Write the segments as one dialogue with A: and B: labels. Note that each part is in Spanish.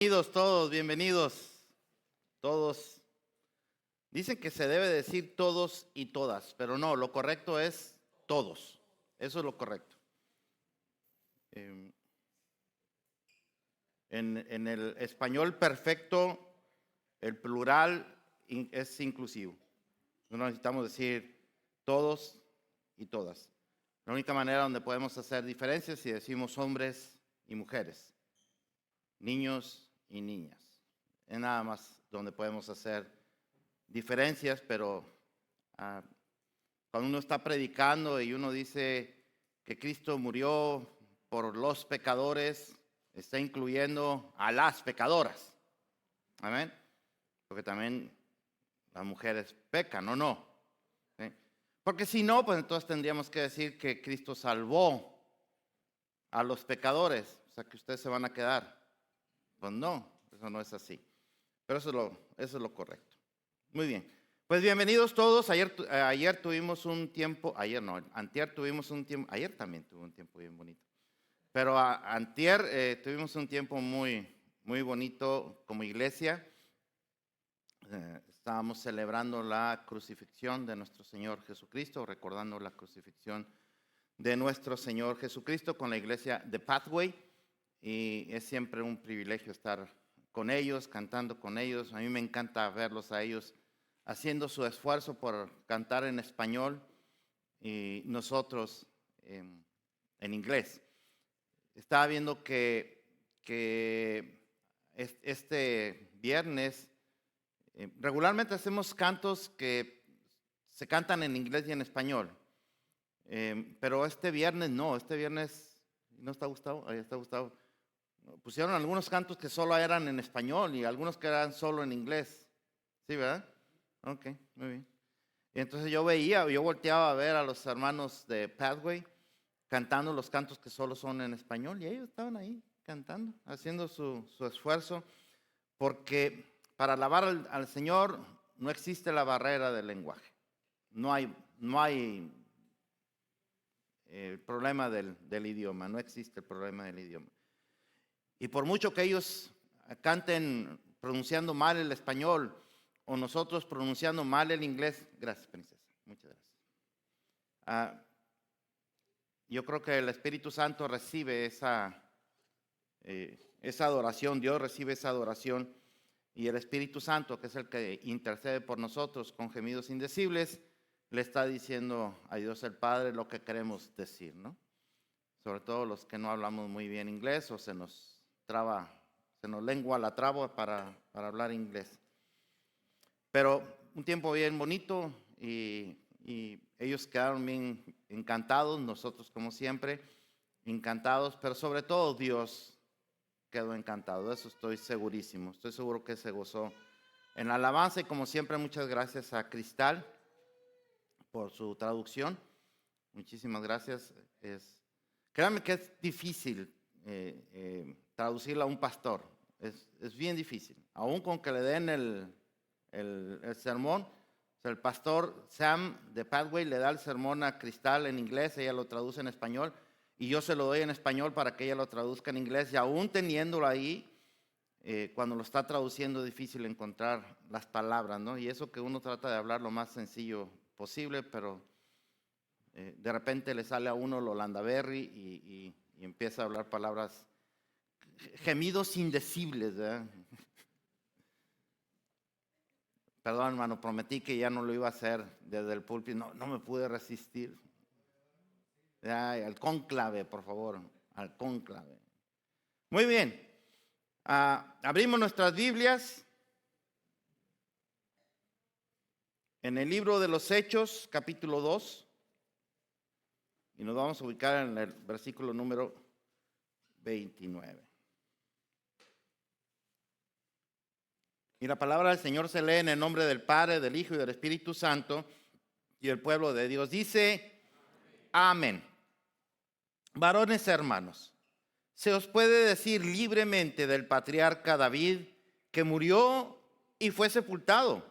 A: Bienvenidos todos, bienvenidos todos. Dicen que se debe decir todos y todas, pero no, lo correcto es todos. Eso es lo correcto. En el español perfecto, el plural es inclusivo. No necesitamos decir todos y todas. La única manera donde podemos hacer diferencias es si decimos hombres y mujeres, niños y niñas. Es nada más donde podemos hacer diferencias, pero cuando uno está predicando y uno dice que Cristo murió por los pecadores, está incluyendo a las pecadoras. Amén. Porque también las mujeres pecan, ¿o no? ¿Sí? Porque si no, pues entonces tendríamos que decir que Cristo salvó a los pecadores, o sea que ustedes se van a quedar. Pues no, eso no es así. Pero eso es lo correcto. Muy bien. Pues bienvenidos todos. Ayer tuvimos un tiempo, antier tuvimos un tiempo, ayer también tuve un tiempo bien bonito. Pero antier tuvimos un tiempo muy, muy bonito como iglesia. Estábamos celebrando la crucifixión de nuestro Señor Jesucristo, recordando la crucifixión de nuestro Señor Jesucristo con la iglesia de Pathway. Y es siempre un privilegio estar con ellos, cantando con ellos. A mí me encanta verlos a ellos haciendo su esfuerzo por cantar en español y nosotros en inglés. Estaba viendo que este viernes regularmente hacemos cantos que se cantan en inglés y en español. Pero este viernes no está Gustavo, ahí está Gustavo. Pusieron algunos cantos que solo eran en español y algunos que eran solo en inglés. ¿Sí, verdad? Ok, muy bien. Y entonces yo volteaba a ver a los hermanos de Pathway cantando los cantos que solo son en español y ellos estaban ahí cantando, haciendo su esfuerzo, porque para alabar al Señor no existe la barrera del lenguaje. No hay el problema del idioma, no existe el problema del idioma. Y por mucho que ellos canten pronunciando mal el español o nosotros pronunciando mal el inglés, gracias, princesa, muchas gracias. Yo creo que el Espíritu Santo recibe esa adoración, Dios recibe esa adoración y el Espíritu Santo, que es el que intercede por nosotros con gemidos indecibles, le está diciendo a Dios el Padre lo que queremos decir, ¿no? Sobre todo los que no hablamos muy bien inglés o se nos lengua la traba para hablar inglés. Pero un tiempo bien bonito y ellos quedaron bien encantados, nosotros como siempre encantados, pero sobre todo Dios quedó encantado, de eso estoy segurísimo, estoy seguro que se gozó en la alabanza y como siempre muchas gracias a Cristal por su traducción, muchísimas gracias. Créanme que es difícil traducirla a un pastor, es bien difícil, aún con que le den el sermón. O sea, el pastor Sam de Pathway le da el sermón a Cristal en inglés, ella lo traduce en español y yo se lo doy en español para que ella lo traduzca en inglés y aún teniéndolo ahí, cuando lo está traduciendo es difícil encontrar las palabras, ¿no? Y eso que uno trata de hablar lo más sencillo posible, pero de repente le sale a uno lo Landaberry y empieza a hablar palabras, gemidos indecibles, ¿verdad? Perdón, hermano, prometí que ya no lo iba a hacer desde el púlpito, no me pude resistir. Al cónclave, por favor, al cónclave. Muy bien, abrimos nuestras Biblias en el libro de los Hechos, capítulo 2, y nos vamos a ubicar en el versículo número 29. Y la palabra del Señor se lee en el nombre del Padre, del Hijo y del Espíritu Santo, y el pueblo de Dios dice, amén. Varones hermanos, se os puede decir libremente del patriarca David que murió y fue sepultado,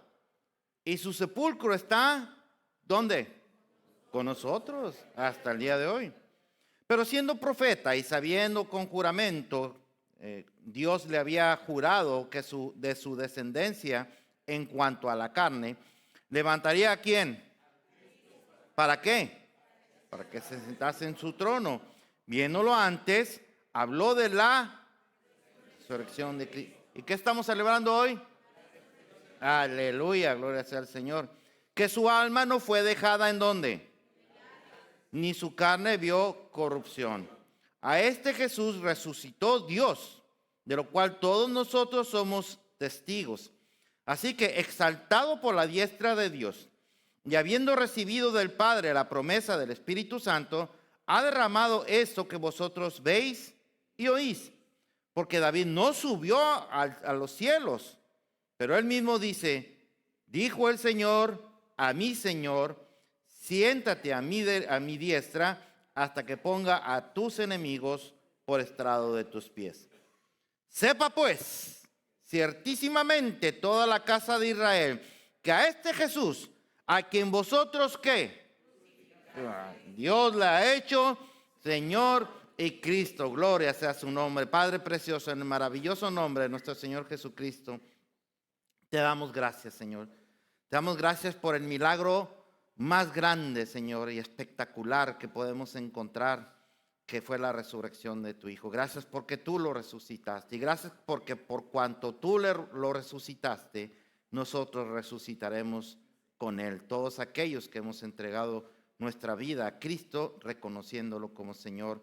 A: y su sepulcro está, ¿dónde? Con nosotros hasta el día de hoy. Pero siendo profeta y sabiendo con juramento Dios le había jurado que de su descendencia en cuanto a la carne, levantaría ¿a quién? ¿Para qué? Para que se sentase en su trono. Viéndolo antes, habló de la resurrección de Cristo. ¿Y qué estamos celebrando hoy? Aleluya, gloria sea al Señor. Que su alma no fue dejada ¿en dónde? Ni su carne vio corrupción. A este Jesús resucitó Dios, de lo cual todos nosotros somos testigos. Así que exaltado por la diestra de Dios y habiendo recibido del Padre la promesa del Espíritu Santo, ha derramado esto que vosotros veis y oís. Porque David no subió a los cielos, pero él mismo dice, dijo el Señor a mi Señor, siéntate a mi diestra hasta que ponga a tus enemigos por estrado de tus pies. Sepa pues, ciertísimamente toda la casa de Israel, que a este Jesús, a quien vosotros, ¿qué? Dios le ha hecho Señor y Cristo. Gloria sea su nombre. Padre precioso, en el maravilloso nombre de nuestro Señor Jesucristo, te damos gracias, Señor. Te damos gracias por el milagro más grande, Señor, y espectacular que podemos encontrar, que fue la resurrección de tu Hijo. Gracias porque tú lo resucitaste. Y gracias porque por cuanto tú lo resucitaste, nosotros resucitaremos con Él. Todos aquellos que hemos entregado nuestra vida a Cristo, reconociéndolo como Señor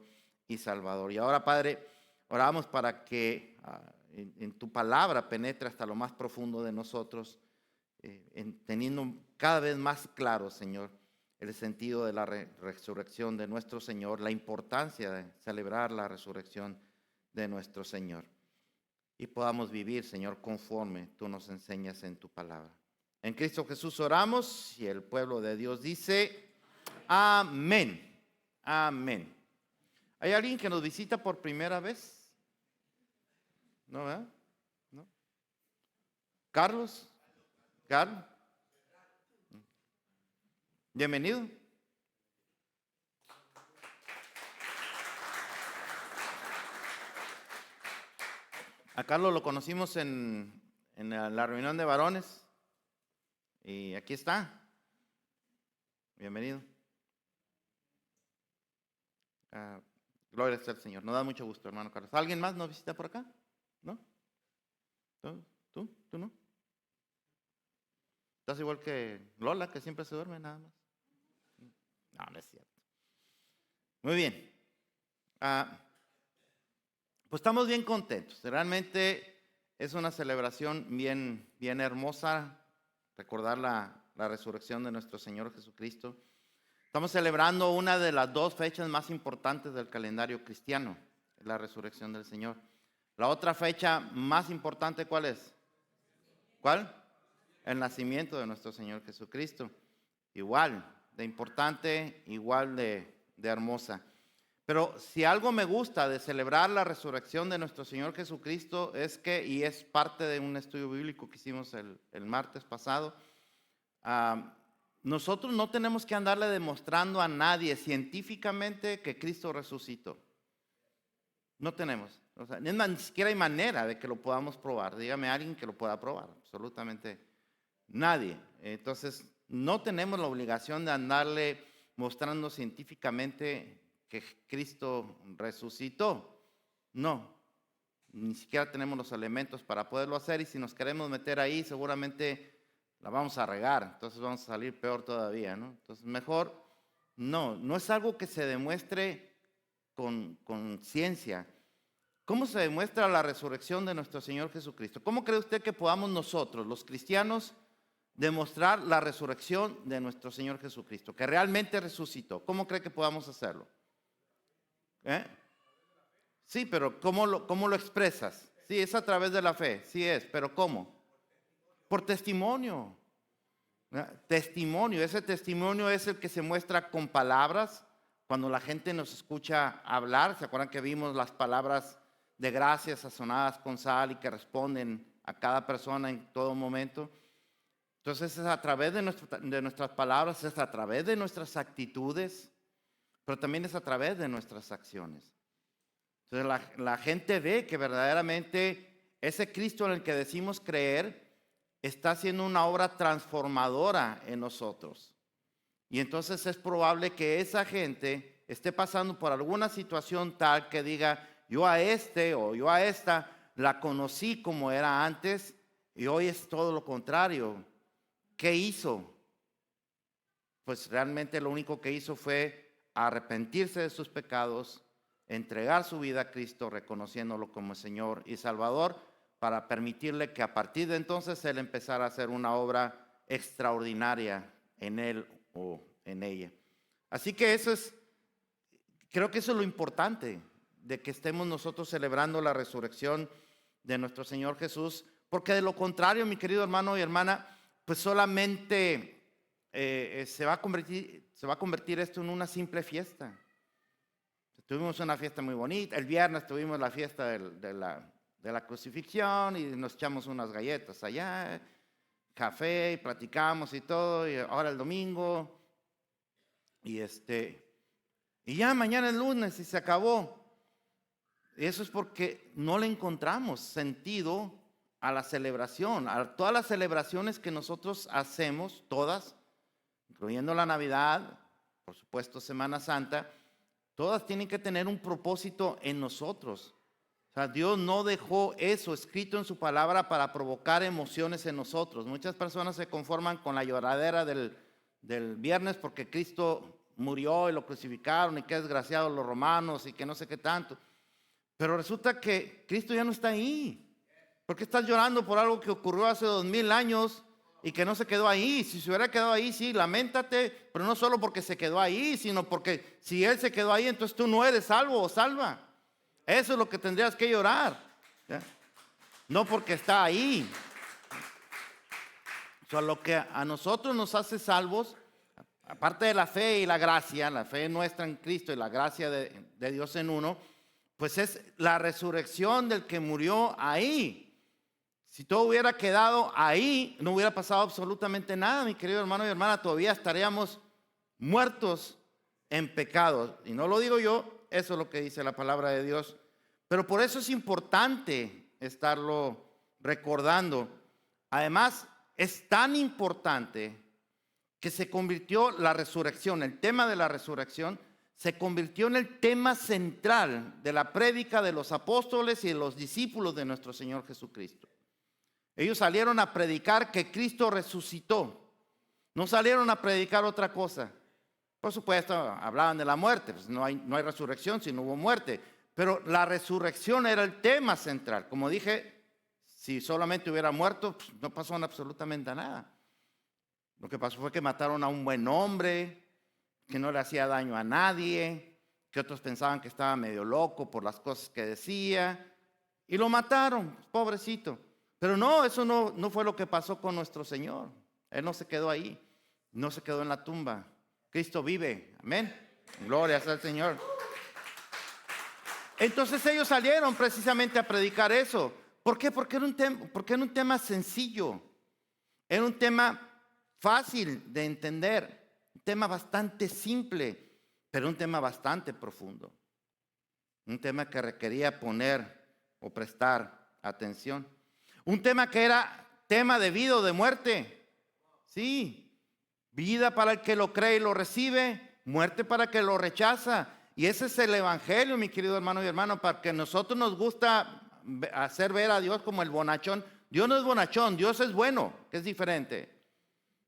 A: y Salvador. Y ahora, Padre, oramos para que en tu palabra penetre hasta lo más profundo de nosotros, teniendo cada vez más claro, Señor, el sentido de la resurrección de nuestro Señor, la importancia de celebrar la resurrección de nuestro Señor. Y podamos vivir, Señor, conforme tú nos enseñas en tu palabra. En Cristo Jesús oramos y el pueblo de Dios dice, amén, amén. ¿Hay alguien que nos visita por primera vez? ¿No, verdad? ¿No? ¿Carlos? ¿Carlos? Bienvenido. A Carlos lo conocimos en la reunión de varones y aquí está. Bienvenido. Gloria sea al Señor. Nos da mucho gusto, hermano Carlos. ¿Alguien más nos visita por acá? ¿No? ¿Tú no? ¿Estás igual que Lola, que siempre se duerme nada más? No, no es cierto. Muy bien. Pues estamos bien contentos. Realmente es una celebración bien hermosa, recordar la resurrección de nuestro Señor Jesucristo. Estamos celebrando una de las dos fechas más importantes del calendario cristiano, la resurrección del Señor. La otra fecha más importante, ¿cuál es? ¿Cuál? El nacimiento de nuestro Señor Jesucristo. Igual de importante, igual de hermosa. Pero si algo me gusta de celebrar la resurrección de nuestro Señor Jesucristo es que, y es parte de un estudio bíblico que hicimos el martes pasado, nosotros no tenemos que andarle demostrando a nadie científicamente que Cristo resucitó. No tenemos. O sea, ni siquiera hay manera de que lo podamos probar. Dígame a alguien que lo pueda probar. Absolutamente nadie. Entonces, no tenemos la obligación de andarle mostrando científicamente que Cristo resucitó. No. Ni siquiera tenemos los elementos para poderlo hacer. Y si nos queremos meter ahí, seguramente la vamos a regar, entonces vamos a salir peor todavía, ¿no? Entonces mejor, no es algo que se demuestre con ciencia. ¿Cómo se demuestra la resurrección de nuestro Señor Jesucristo? ¿Cómo cree usted que podamos nosotros, los cristianos, demostrar la resurrección de nuestro Señor Jesucristo, que realmente resucitó? ¿Cómo cree que podamos hacerlo? Sí, pero ¿cómo lo expresas? Sí, es a través de la fe, sí es, pero ¿cómo? Por testimonio. Testimonio, ese testimonio es el que se muestra con palabras. Cuando la gente nos escucha hablar, ¿se acuerdan que vimos las palabras de gracia sazonadas con sal y que responden a cada persona en todo momento? Entonces es a través de nuestras palabras, es a través de nuestras actitudes, pero también es a través de nuestras acciones. Entonces la gente ve que verdaderamente ese Cristo en el que decimos creer está haciendo una obra transformadora en nosotros. Y entonces es probable que esa gente esté pasando por alguna situación tal que diga, yo a este o yo a esta la conocí como era antes y hoy es todo lo contrario. ¿Qué hizo? Pues realmente lo único que hizo fue arrepentirse de sus pecados, entregar su vida a Cristo, reconociéndolo como Señor y Salvador, para permitirle que a partir de entonces Él empezara a hacer una obra extraordinaria en él o en ella. Así que creo que eso es lo importante, de que estemos nosotros celebrando la resurrección de nuestro Señor Jesús, porque de lo contrario, mi querido hermano y hermana, pues solamente se va a convertir esto en una simple fiesta. Tuvimos una fiesta muy bonita, el viernes tuvimos la fiesta de la crucifixión y nos echamos unas galletas allá, café, y platicamos y todo, y ahora el domingo, y ya mañana es lunes y se acabó. Y eso es porque no le encontramos sentido a la celebración, a todas las celebraciones que nosotros hacemos, todas, incluyendo la Navidad, por supuesto Semana Santa, todas tienen que tener un propósito en nosotros. O sea, Dios no dejó eso escrito en su palabra para provocar emociones en nosotros. Muchas personas se conforman con la lloradera del viernes porque Cristo murió y lo crucificaron y qué desgraciados los romanos y que no sé qué tanto. Pero resulta que Cristo ya no está ahí. ¿Por qué estás llorando por algo que ocurrió hace 2000 años y que no se quedó ahí? Si se hubiera quedado ahí, sí, lamentate, pero no solo porque se quedó ahí, sino porque si Él se quedó ahí, entonces tú no eres salvo o salva. Eso es lo que tendrías que llorar, ¿ya? No porque está ahí. O sea, lo que a nosotros nos hace salvos, aparte de la fe y la gracia, la fe nuestra en Cristo y la gracia de Dios en uno, pues es la resurrección del que murió ahí. Si todo hubiera quedado ahí, no hubiera pasado absolutamente nada, mi querido hermano y hermana, todavía estaríamos muertos en pecado. Y no lo digo yo, eso es lo que dice la palabra de Dios. Pero por eso es importante estarlo recordando. Además, es tan importante que se convirtió la resurrección, el tema de la resurrección, se convirtió en el tema central de la prédica de los apóstoles y de los discípulos de nuestro Señor Jesucristo. Ellos salieron a predicar que Cristo resucitó. No salieron a predicar otra cosa. Por supuesto, hablaban de la muerte. Pues no hay resurrección si no hubo muerte. Pero la resurrección era el tema central. Como dije, si solamente hubiera muerto, pues no pasó absolutamente nada. Lo que pasó fue que mataron a un buen hombre, que no le hacía daño a nadie, que otros pensaban que estaba medio loco por las cosas que decía, y lo mataron, pobrecito. Pero no, eso no fue lo que pasó con nuestro Señor. Él no se quedó ahí, no se quedó en la tumba. Cristo vive, amén. Gloria al Señor. Entonces ellos salieron precisamente a predicar eso. ¿Por qué? Porque era un tema sencillo. Era un tema fácil de entender. Un tema bastante simple, pero un tema bastante profundo. Un tema que requería poner o prestar atención. Un tema que era tema de vida o de muerte. Sí, vida para el que lo cree y lo recibe, muerte para el que lo rechaza. Y ese es el evangelio, mi querido hermano y hermano, para que nosotros nos gusta hacer ver a Dios como el bonachón. Dios no es bonachón, Dios es bueno, que es diferente.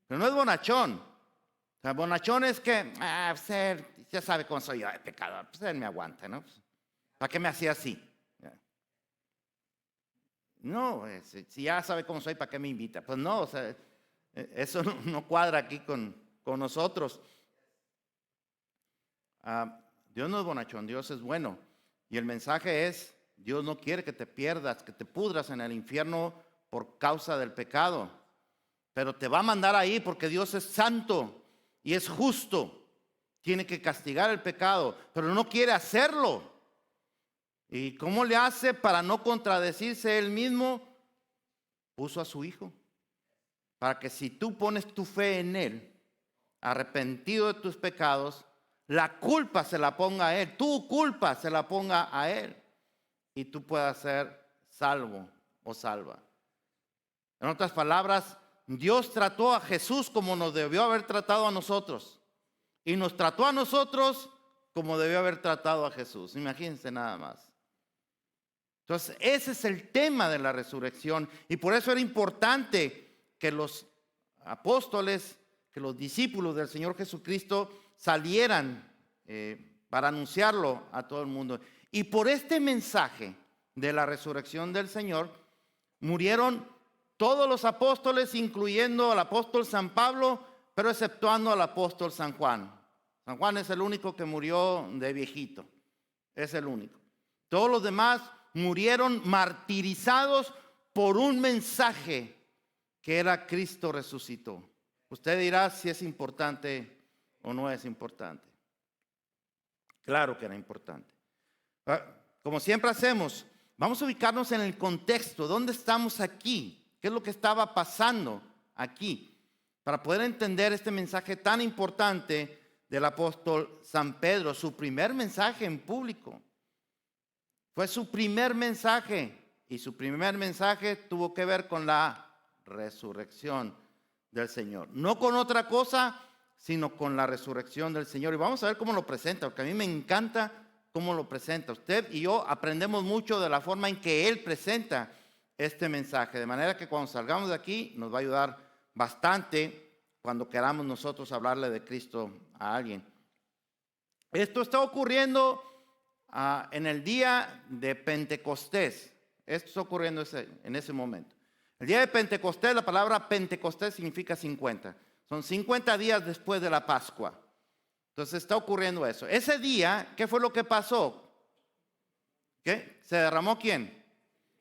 A: Pero no es bonachón. O sea, bonachón es que, pues él ya sabe cómo soy yo, de pecador, pues él me aguanta, ¿no? ¿Para qué me hacía así? No, si ya sabe cómo soy, ¿para qué me invita? Pues no, o sea, eso no cuadra aquí con nosotros. Dios no es bonachón, Dios es bueno. Y el mensaje es, Dios no quiere que te pierdas, que te pudras en el infierno por causa del pecado. Pero te va a mandar ahí porque Dios es santo y es justo. Tiene que castigar el pecado, pero no quiere hacerlo. ¿Y cómo le hace para no contradecirse él mismo? Puso a su Hijo. Para que si tú pones tu fe en Él, arrepentido de tus pecados, la culpa se la ponga a Él. Tu culpa se la ponga a Él. y tú puedas ser salvo o salva. En otras palabras, Dios trató a Jesús como nos debió haber tratado a nosotros. Y nos trató a nosotros como debió haber tratado a Jesús. Imagínense nada más. Entonces, ese es el tema de la resurrección. Y por eso era importante que los apóstoles, que los discípulos del Señor Jesucristo salieran para anunciarlo a todo el mundo. Y por este mensaje de la resurrección del Señor, murieron todos los apóstoles, incluyendo al apóstol San Pablo, pero exceptuando al apóstol San Juan. San Juan es el único que murió de viejito. Es el único. Todos los demás murieron martirizados por un mensaje que era Cristo resucitó. Usted dirá si es importante o no es importante. Claro que era importante. Como siempre hacemos, vamos a ubicarnos en el contexto. ¿Dónde estamos aquí? ¿Qué es lo que estaba pasando aquí? Para poder entender este mensaje tan importante del apóstol San Pedro, su primer mensaje en público. Fue su primer mensaje, y su primer mensaje tuvo que ver con la resurrección del Señor. No con otra cosa, sino con la resurrección del Señor. Y vamos a ver cómo lo presenta, porque a mí me encanta cómo lo presenta. Usted y yo aprendemos mucho de la forma en que Él presenta este mensaje. De manera que cuando salgamos de aquí nos va a ayudar bastante cuando queramos nosotros hablarle de Cristo a alguien. Esto está ocurriendo en el día de Pentecostés. Esto está ocurriendo en ese momento. El día de Pentecostés, la palabra Pentecostés significa 50. Son 50 días después de la Pascua. Entonces está ocurriendo eso. Ese día, ¿qué fue lo que pasó? ¿Qué? ¿Se derramó quién?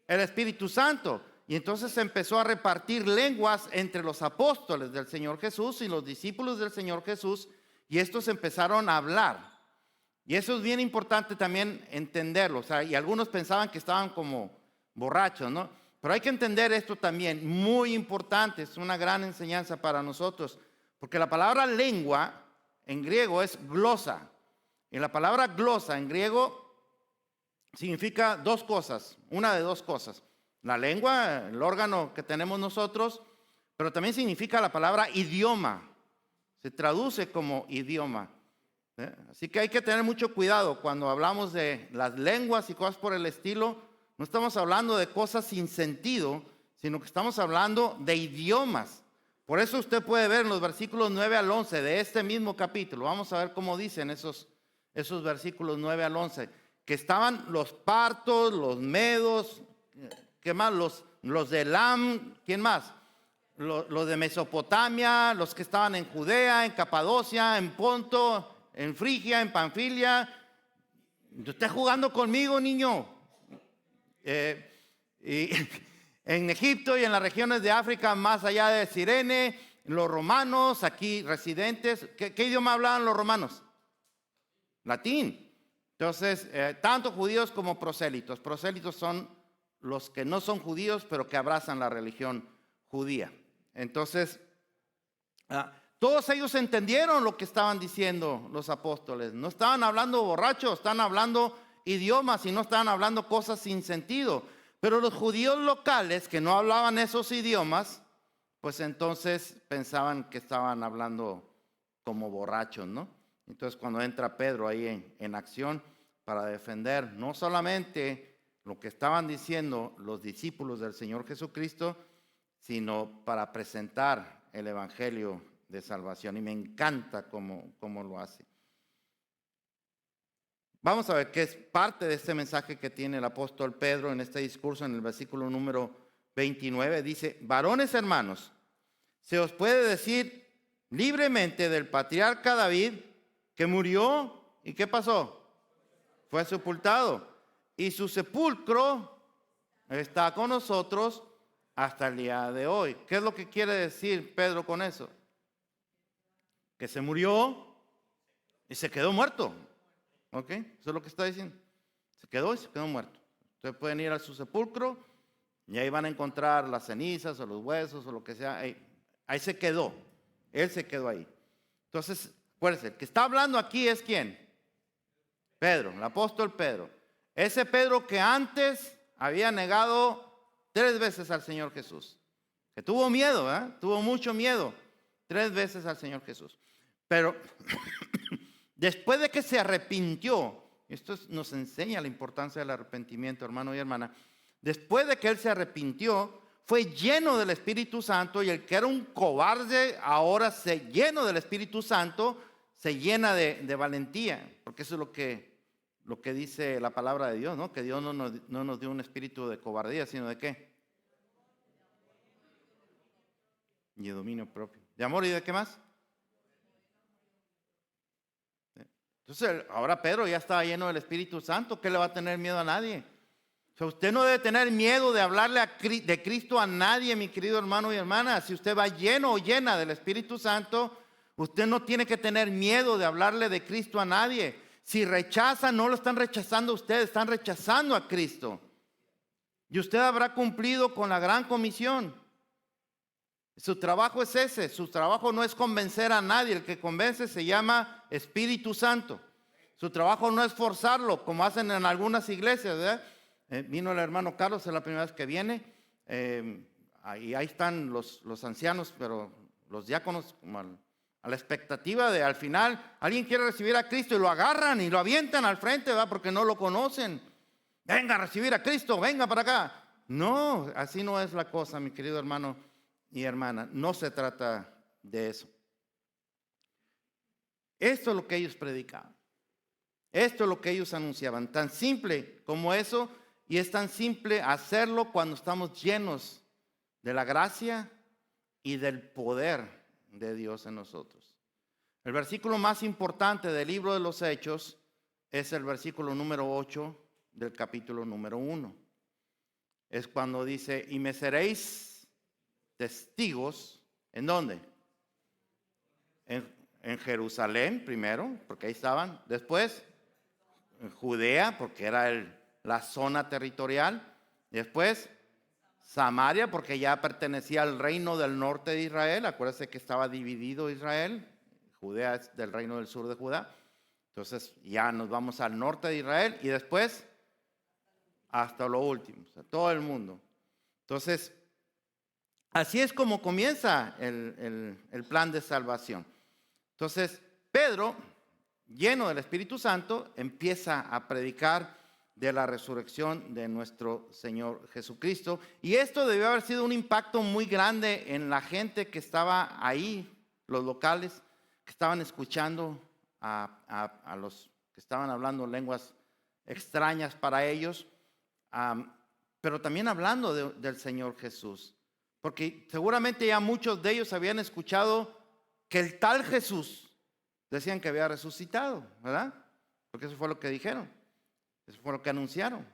A: El Espíritu Santo. Y entonces se empezó a repartir lenguas entre los apóstoles del Señor Jesús y los discípulos del Señor Jesús. Y estos empezaron a hablar. Y eso es bien importante también entenderlo. O sea, y algunos pensaban que estaban como borrachos, ¿no? Pero hay que entender esto también, muy importante, es una gran enseñanza para nosotros. Porque la palabra lengua en griego es glosa. Y la palabra glosa en griego significa dos cosas, una de dos cosas. La lengua, el órgano que tenemos nosotros, pero también significa la palabra idioma. Se traduce como idioma. Así que hay que tener mucho cuidado cuando hablamos de las lenguas y cosas por el estilo. No estamos hablando de cosas sin sentido, sino que estamos hablando de idiomas. Por eso usted puede ver en los versículos 9 al 11 de este mismo capítulo. Vamos a ver cómo dicen esos versículos 9 al 11. Que estaban los partos, los medos, ¿qué más? Los de Elam, ¿quién más? Los de Mesopotamia, los que estaban en Judea, en Capadocia, en Ponto, en Frigia, en Panfilia. ¿Usted está jugando conmigo, niño? Y en Egipto y en las regiones de África, más allá de Cirene, los romanos, aquí residentes. ¿Qué idioma hablaban los romanos? Latín. Entonces, tanto judíos como prosélitos. Prosélitos son los que no son judíos, pero que abrazan la religión judía. Entonces, todos ellos entendieron lo que estaban diciendo los apóstoles. No estaban hablando borrachos, estaban hablando idiomas y no estaban hablando cosas sin sentido. Pero los judíos locales que no hablaban esos idiomas, pues entonces pensaban que estaban hablando como borrachos, ¿no? Entonces cuando entra Pedro ahí en acción para defender no solamente lo que estaban diciendo los discípulos del Señor Jesucristo, sino para presentar el evangelio de salvación. Y me encanta cómo lo hace. Vamos a ver qué es parte de este mensaje que tiene el apóstol Pedro en este discurso en el versículo número 29. Dice: varones hermanos, se os puede decir libremente del patriarca David que murió y ¿qué pasó? Fue sepultado. Y su sepulcro está con nosotros hasta el día de hoy. ¿Qué es lo que quiere decir Pedro con eso? Que se murió y se quedó muerto. ¿Ok? Eso es lo que está diciendo. Se quedó y se quedó muerto. Ustedes pueden ir a su sepulcro y ahí van a encontrar las cenizas o los huesos o lo que sea. Ahí se quedó. Él se quedó ahí. Entonces, acuérdense, el que está hablando aquí es ¿quién? Pedro, el apóstol Pedro. Ese Pedro que antes había negado 3 veces al Señor Jesús. Que tuvo miedo, tuvo mucho miedo. 3 veces al Señor Jesús. Pero después de que se arrepintió, esto nos enseña la importancia del arrepentimiento, hermano y hermana. Después de que él se arrepintió, fue lleno del Espíritu Santo, y el que era un cobarde ahora lleno del Espíritu Santo, se llena de valentía, porque eso es lo que dice la palabra de Dios, ¿no? Que Dios no nos dio un espíritu de cobardía, sino de ¿qué? Y de dominio propio. ¿De amor y de qué más? Entonces, ahora Pedro ya estaba lleno del Espíritu Santo. ¿Qué le va a tener miedo a nadie? O sea, usted no debe tener miedo de hablarle de Cristo a nadie, mi querido hermano y hermana. Si usted va lleno o llena del Espíritu Santo, usted no tiene que tener miedo de hablarle de Cristo a nadie. Si rechazan, no lo están rechazando a ustedes, están rechazando a Cristo. Y usted habrá cumplido con la gran comisión. Su trabajo es ese. Su trabajo no es convencer a nadie. El que convence se llama Espíritu Santo. Su trabajo no es forzarlo, como hacen en algunas iglesias, ¿verdad? Vino el hermano Carlos, es la primera vez que viene. Ahí están los ancianos, pero los diáconos como a la expectativa de al final alguien quiere recibir a Cristo y lo agarran y lo avientan al frente, ¿verdad? Porque no lo conocen. Venga a recibir a Cristo, venga para acá. No, así no es la cosa, mi querido hermano y hermana. No se trata de eso. Esto es lo que ellos predicaban. Esto es lo que ellos anunciaban. Tan simple como eso, y es tan simple hacerlo cuando estamos llenos de la gracia y del poder de Dios en nosotros. El versículo más importante del libro de los Hechos es el versículo número 8 del capítulo número 1. Es cuando dice: y me seréis testigos, ¿en dónde? En Jerusalén primero, porque ahí estaban. Después en Judea, porque era la zona territorial. Después Samaria, porque ya pertenecía al reino del norte de Israel. Acuérdense que estaba dividido Israel. Judea es del reino del sur de Judá. Entonces ya nos vamos al norte de Israel y después hasta lo último, o sea, todo el mundo. Entonces, así es como comienza el plan de salvación. Entonces, Pedro, lleno del Espíritu Santo, empieza a predicar de la resurrección de nuestro Señor Jesucristo. Y esto debió haber sido un impacto muy grande en la gente que estaba ahí, los locales, que estaban escuchando a los que estaban hablando lenguas extrañas para ellos, pero también hablando del Señor Jesús. Porque seguramente ya muchos de ellos habían escuchado que el tal Jesús, decían que había resucitado, ¿verdad? Porque eso fue lo que dijeron. Eso fue lo que anunciaron.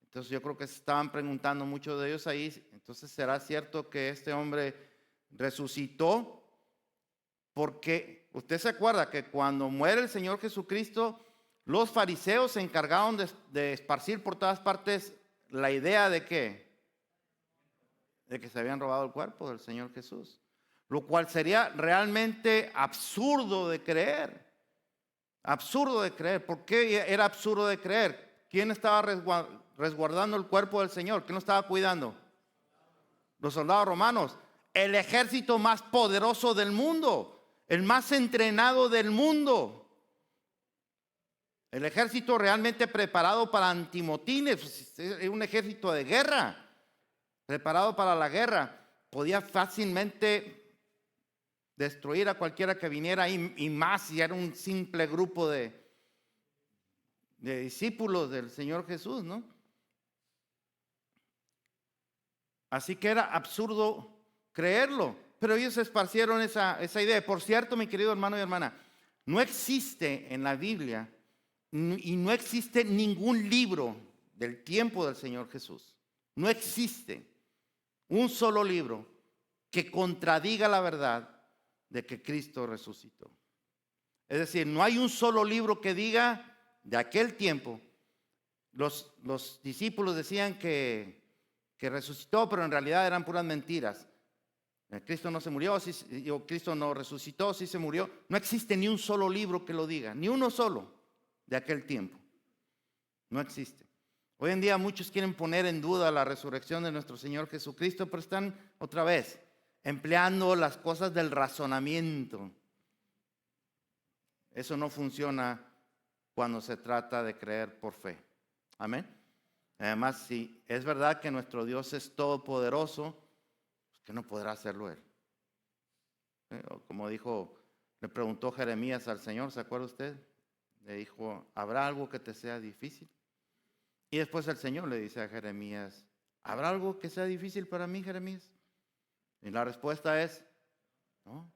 A: Entonces yo creo que se estaban preguntando muchos de ellos ahí, entonces ¿será cierto que este hombre resucitó? Porque usted se acuerda que cuando muere el Señor Jesucristo, los fariseos se encargaron de esparcir por todas partes la idea de ¿qué? De que se habían robado el cuerpo del Señor Jesús. Lo cual sería realmente absurdo de creer. Absurdo de creer. ¿Por qué era absurdo de creer? ¿Quién estaba resguardando el cuerpo del Señor? ¿Quién lo estaba cuidando? Los soldados romanos. El ejército más poderoso del mundo. El más entrenado del mundo. El ejército realmente preparado para antimotines. Es un ejército de guerra. Preparado para la guerra. Podía fácilmente destruir a cualquiera que viniera y más si era un simple grupo de discípulos del Señor Jesús, ¿no? Así que era absurdo creerlo, pero ellos esparcieron esa idea. Por cierto, mi querido hermano y hermana, no existe en la Biblia y no existe ningún libro del tiempo del Señor Jesús. No existe un solo libro que contradiga la verdad de que Cristo resucitó. Es decir, no hay un solo libro que diga de aquel tiempo. Los discípulos decían que resucitó, pero en realidad eran puras mentiras. Cristo no se murió, Cristo no resucitó, sí se murió. No existe ni un solo libro que lo diga, ni uno solo de aquel tiempo. No existe. Hoy en día muchos quieren poner en duda la resurrección de nuestro Señor Jesucristo, pero están otra vez empleando las cosas del razonamiento. Eso no funciona cuando se trata de creer por fe. Amén. Además, si es verdad que nuestro Dios es todopoderoso, pues que no podrá hacerlo Él. Como dijo, le preguntó Jeremías al Señor, ¿se acuerda usted? Le dijo, ¿habrá algo que te sea difícil? Y después el Señor le dice a Jeremías, ¿habrá algo que sea difícil para mí, Jeremías? Y la respuesta es, no,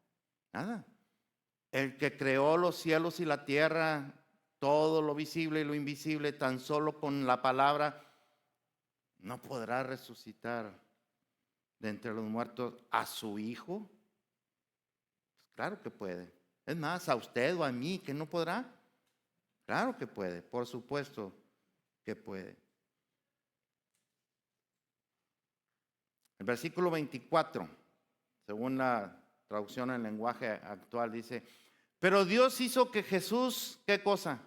A: nada. El que creó los cielos y la tierra, todo lo visible y lo invisible, tan solo con la palabra, ¿no podrá resucitar de entre los muertos a su Hijo? Pues claro que puede. Es más, a usted o a mí, ¿que no podrá? Claro que puede, por supuesto que puede. El versículo 24, según la traducción en lenguaje actual, dice, pero Dios hizo que Jesús, ¿qué cosa?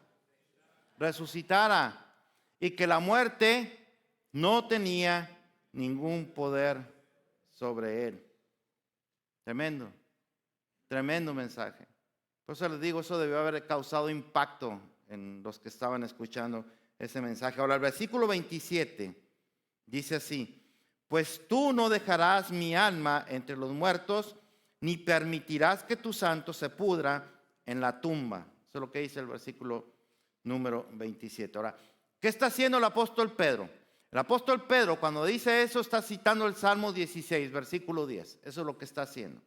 A: Resucitara, y que la muerte no tenía ningún poder sobre él. Tremendo, tremendo mensaje. Por eso les digo, eso debió haber causado impacto en los que estaban escuchando ese mensaje. Ahora, el versículo 27 dice así, pues tú no dejarás mi alma entre los muertos, ni permitirás que tu santo se pudra en la tumba. Eso es lo que dice el versículo número 27. Ahora, ¿qué está haciendo el apóstol Pedro? El apóstol Pedro, cuando dice eso, está citando el Salmo 16, versículo 10. Eso es lo que está haciendo.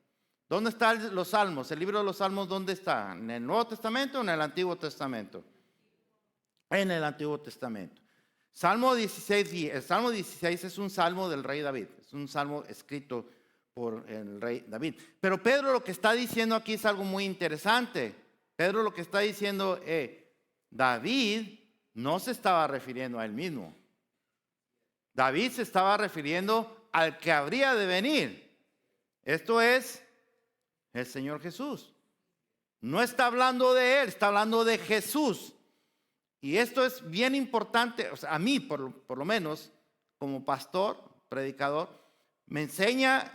A: ¿Dónde están los salmos? El libro de los salmos, ¿dónde está? ¿En el Nuevo Testamento o en el Antiguo Testamento? En el Antiguo Testamento. Salmo 16, el Salmo 16 es un salmo del rey David. Es un salmo escrito por el rey David. Pero Pedro lo que está diciendo aquí es algo muy interesante. Pedro lo que está diciendo es, David no se estaba refiriendo a él mismo. David se estaba refiriendo al que habría de venir. Esto es el Señor Jesús. No está hablando de él, está hablando de Jesús. Y esto es bien importante, o sea, a mí por lo menos, como pastor, predicador, me enseña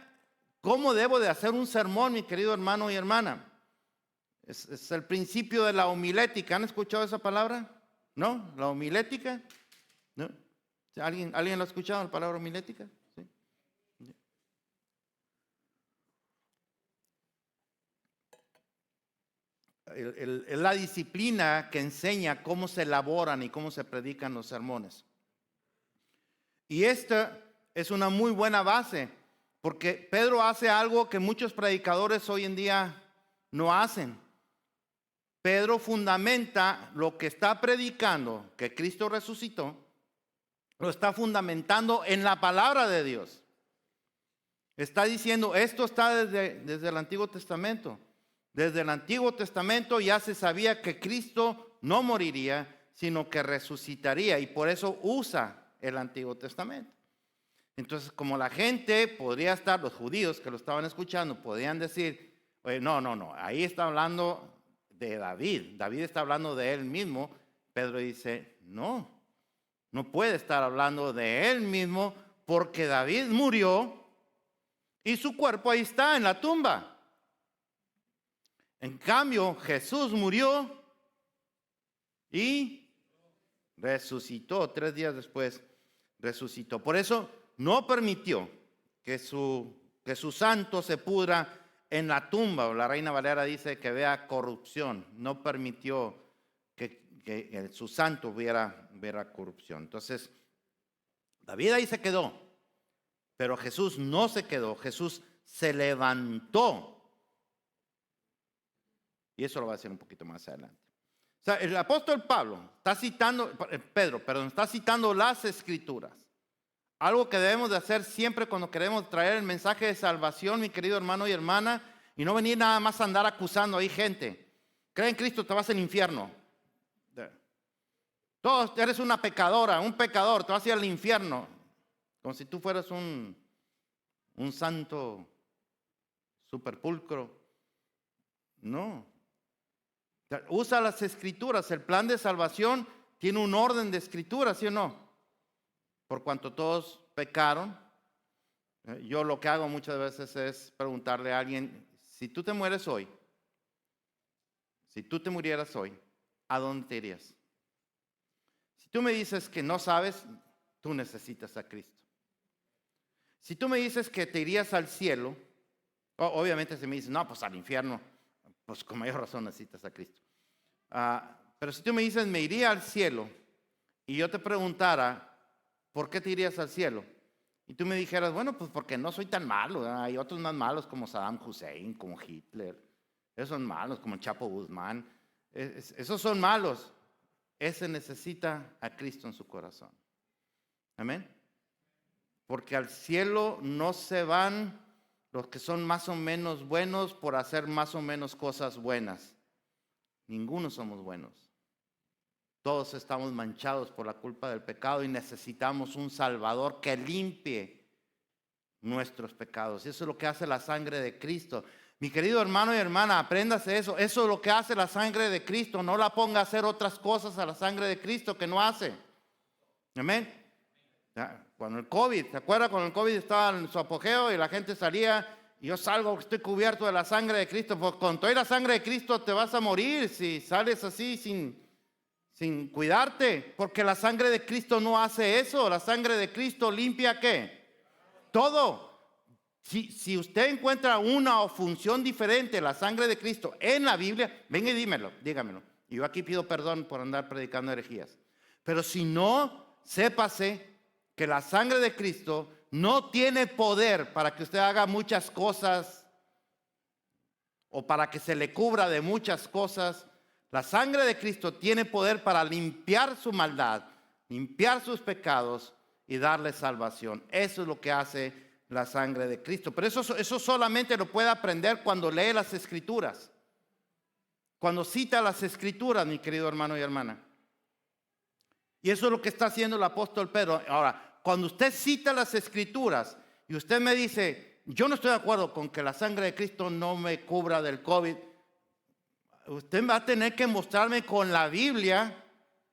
A: cómo debo de hacer un sermón, mi querido hermano y hermana. Es el principio de la homilética. ¿Han escuchado esa palabra? ¿No? ¿La homilética? ¿No? ¿Alguien lo ha escuchado, la palabra homilética? ¿Sí? Es la disciplina que enseña cómo se elaboran y cómo se predican los sermones. Y esta es una muy buena base, porque Pedro hace algo que muchos predicadores hoy en día no hacen. Pedro fundamenta lo que está predicando, que Cristo resucitó, lo está fundamentando en la palabra de Dios. Está diciendo, esto está desde el Antiguo Testamento. Desde el Antiguo Testamento ya se sabía que Cristo no moriría, sino que resucitaría, y por eso usa el Antiguo Testamento. Entonces, como la gente podría estar, los judíos que lo estaban escuchando, podían decir, no, ahí está hablando de David. David está hablando de él mismo. Pedro dice, no puede estar hablando de él mismo, porque David murió y su cuerpo ahí está en la tumba. En cambio, Jesús murió y resucitó. 3 días después resucitó. Por eso no permitió que su santo se pudra en la tumba. La Reina Valera dice que vea corrupción. No permitió que su santo viera corrupción. Entonces, David ahí se quedó, pero Jesús no se quedó. Jesús se levantó. Y eso lo va a decir un poquito más adelante. O sea, el apóstol Pedro está citando las Escrituras. Algo que debemos de hacer siempre cuando queremos traer el mensaje de salvación, mi querido hermano y hermana, y no venir nada más a andar acusando ahí gente. Cree en Cristo, te vas al infierno. Todos eres una pecadora, un pecador, te vas a ir al infierno. Como si tú fueras un santo superpulcro. No. Usa las Escrituras. El plan de salvación tiene un orden de escritura, ¿sí o no? por cuanto todos pecaron. Yo lo que hago muchas veces es preguntarle a alguien, si tú te mueres hoy, si tú te murieras hoy, ¿a dónde te irías? Si tú me dices que no sabes, tú necesitas a Cristo. Si tú me dices que te irías al cielo, obviamente si me dices, no, pues al infierno, pues con mayor razón necesitas a Cristo. Pero si tú me dices, me iría al cielo, y yo te preguntara, ¿por qué te irías al cielo? Y tú me dijeras, bueno, pues porque no soy tan malo, ¿verdad? Hay otros más malos como Saddam Hussein, como Hitler. Esos son malos, como Chapo Guzmán. Esos son malos. Ese necesita a Cristo en su corazón. Amén. Porque al cielo no se van los que son más o menos buenos por hacer más o menos cosas buenas. Ninguno somos buenos. Todos estamos manchados por la culpa del pecado y necesitamos un Salvador que limpie nuestros pecados. Y eso es lo que hace la sangre de Cristo. Mi querido hermano y hermana, apréndase eso. Eso es lo que hace la sangre de Cristo. No la ponga a hacer otras cosas a la sangre de Cristo que no hace. Amén. Cuando el COVID, ¿se acuerda? Cuando el COVID estaba en su apogeo y la gente salía, y yo salgo, estoy cubierto de la sangre de Cristo. Pues con toda la sangre de Cristo te vas a morir si sales así sin cuidarte. Porque la sangre de Cristo no hace eso. La sangre de Cristo limpia ¿qué? Todo. Si usted encuentra una función diferente, la sangre de Cristo en la Biblia, venga y dígamelo. Y yo aquí pido perdón por andar predicando herejías. Pero si no, sépase que la sangre de Cristo no tiene poder para que usted haga muchas cosas o para que se le cubra de muchas cosas. La sangre de Cristo tiene poder para limpiar su maldad, limpiar sus pecados y darle salvación. Eso es lo que hace la sangre de Cristo. Pero eso solamente lo puede aprender cuando lee las Escrituras. Cuando cita las Escrituras, mi querido hermano y hermana. Y eso es lo que está haciendo el apóstol Pedro. Ahora, cuando usted cita las Escrituras y usted me dice, yo no estoy de acuerdo con que la sangre de Cristo no me cubra del COVID, usted va a tener que mostrarme con la Biblia,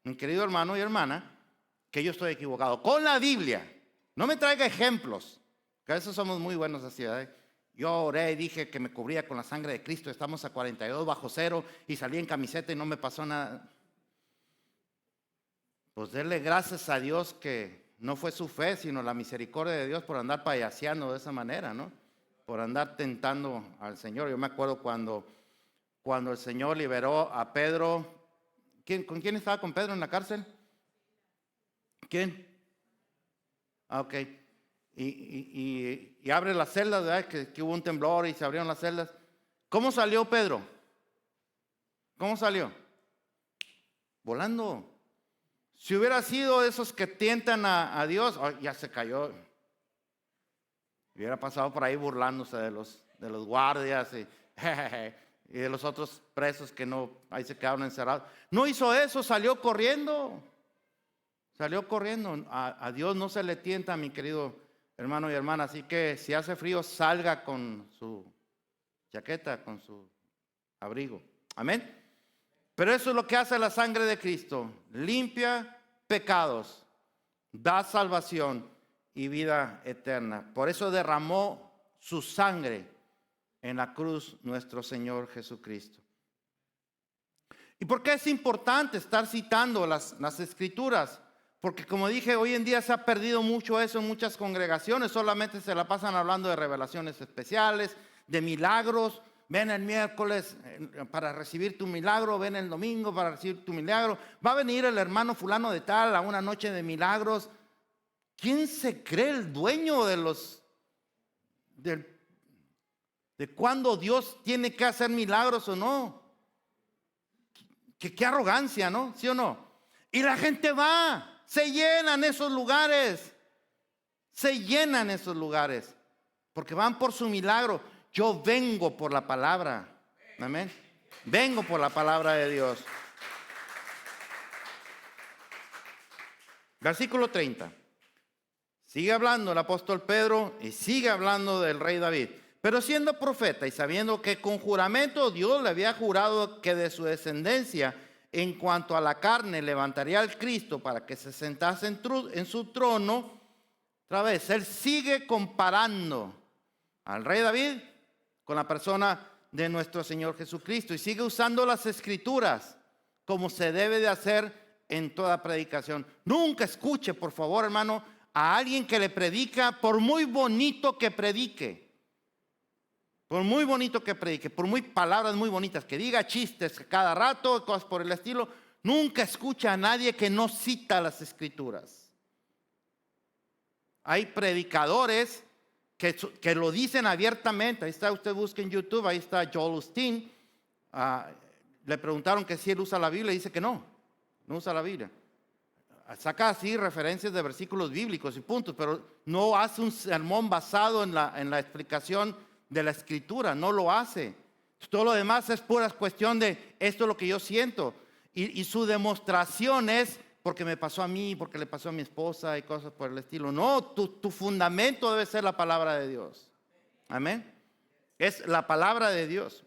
A: mi querido hermano y hermana, que yo estoy equivocado. Con la Biblia. No me traiga ejemplos, que a veces somos muy buenos así, ¿eh? Yo oré y dije que me cubría con la sangre de Cristo. Estamos a 42 bajo cero y salí en camiseta y no me pasó nada. Pues denle gracias a Dios que no fue su fe, sino la misericordia de Dios por andar payaseando de esa manera, ¿no? Por andar tentando al Señor. Yo me acuerdo cuando el Señor liberó a Pedro. ¿Con quién estaba con Pedro en la cárcel? ¿Quién? Ok. Y abre las celdas, ¿verdad? Que hubo un temblor y se abrieron las celdas. ¿Cómo salió Pedro? ¿Cómo salió? Volando. Si hubiera sido esos que tientan a Dios, ya se cayó. Hubiera pasado por ahí burlándose de los guardias y de los otros presos que no, ahí se quedaron encerrados. No hizo eso, salió corriendo. Salió corriendo. A Dios no se le tienta, mi querido hermano y hermana. Así que si hace frío, salga con su chaqueta, con su abrigo. Amén. Pero eso es lo que hace la sangre de Cristo. Limpia pecados, da salvación y vida eterna. Por eso derramó su sangre en la cruz nuestro Señor Jesucristo. ¿Y por qué es importante estar citando las Escrituras? Porque como dije, hoy en día se ha perdido mucho eso en muchas congregaciones. Solamente se la pasan hablando de revelaciones especiales, de milagros. Ven el miércoles para recibir tu milagro, ven el domingo para recibir tu milagro. Va a venir el hermano fulano de tal a una noche de milagros. ¿Quién se cree el dueño de cuándo Dios tiene que hacer milagros o no? Qué arrogancia, ¿no? ¿Sí o no? Y la gente va. Se llenan esos lugares. Se llenan esos lugares. Porque van por su milagro. Yo vengo por la palabra. Amén. Vengo por la palabra de Dios. Versículo 30. Sigue hablando el apóstol Pedro y sigue hablando del rey David. Pero siendo profeta y sabiendo que con juramento Dios le había jurado que de su descendencia en cuanto a la carne, levantaría al Cristo para que se sentase en su trono. Otra vez, él sigue comparando al rey David con la persona de nuestro Señor Jesucristo y sigue usando las escrituras como se debe de hacer en toda predicación. Nunca escuche, por favor, hermano, a alguien que le predica, por muy bonito que predique. Por muy bonito que predique, por muy palabras muy bonitas, que diga chistes cada rato, cosas por el estilo, nunca escucha a nadie que no cita las escrituras. Hay predicadores que lo dicen abiertamente. Ahí está, usted busca en YouTube, ahí está Joel Osteen. Le preguntaron que si él usa la Biblia y dice que no usa la Biblia. Saca así referencias de versículos bíblicos y puntos, pero no hace un sermón basado en la explicación de la escritura, no lo hace. Todo lo demás es pura cuestión de esto es lo que yo siento. Y su demostración es porque me pasó a mí, porque le pasó a mi esposa y cosas por el estilo. No, tu fundamento debe ser la palabra de Dios. Amén. Es la palabra de Dios.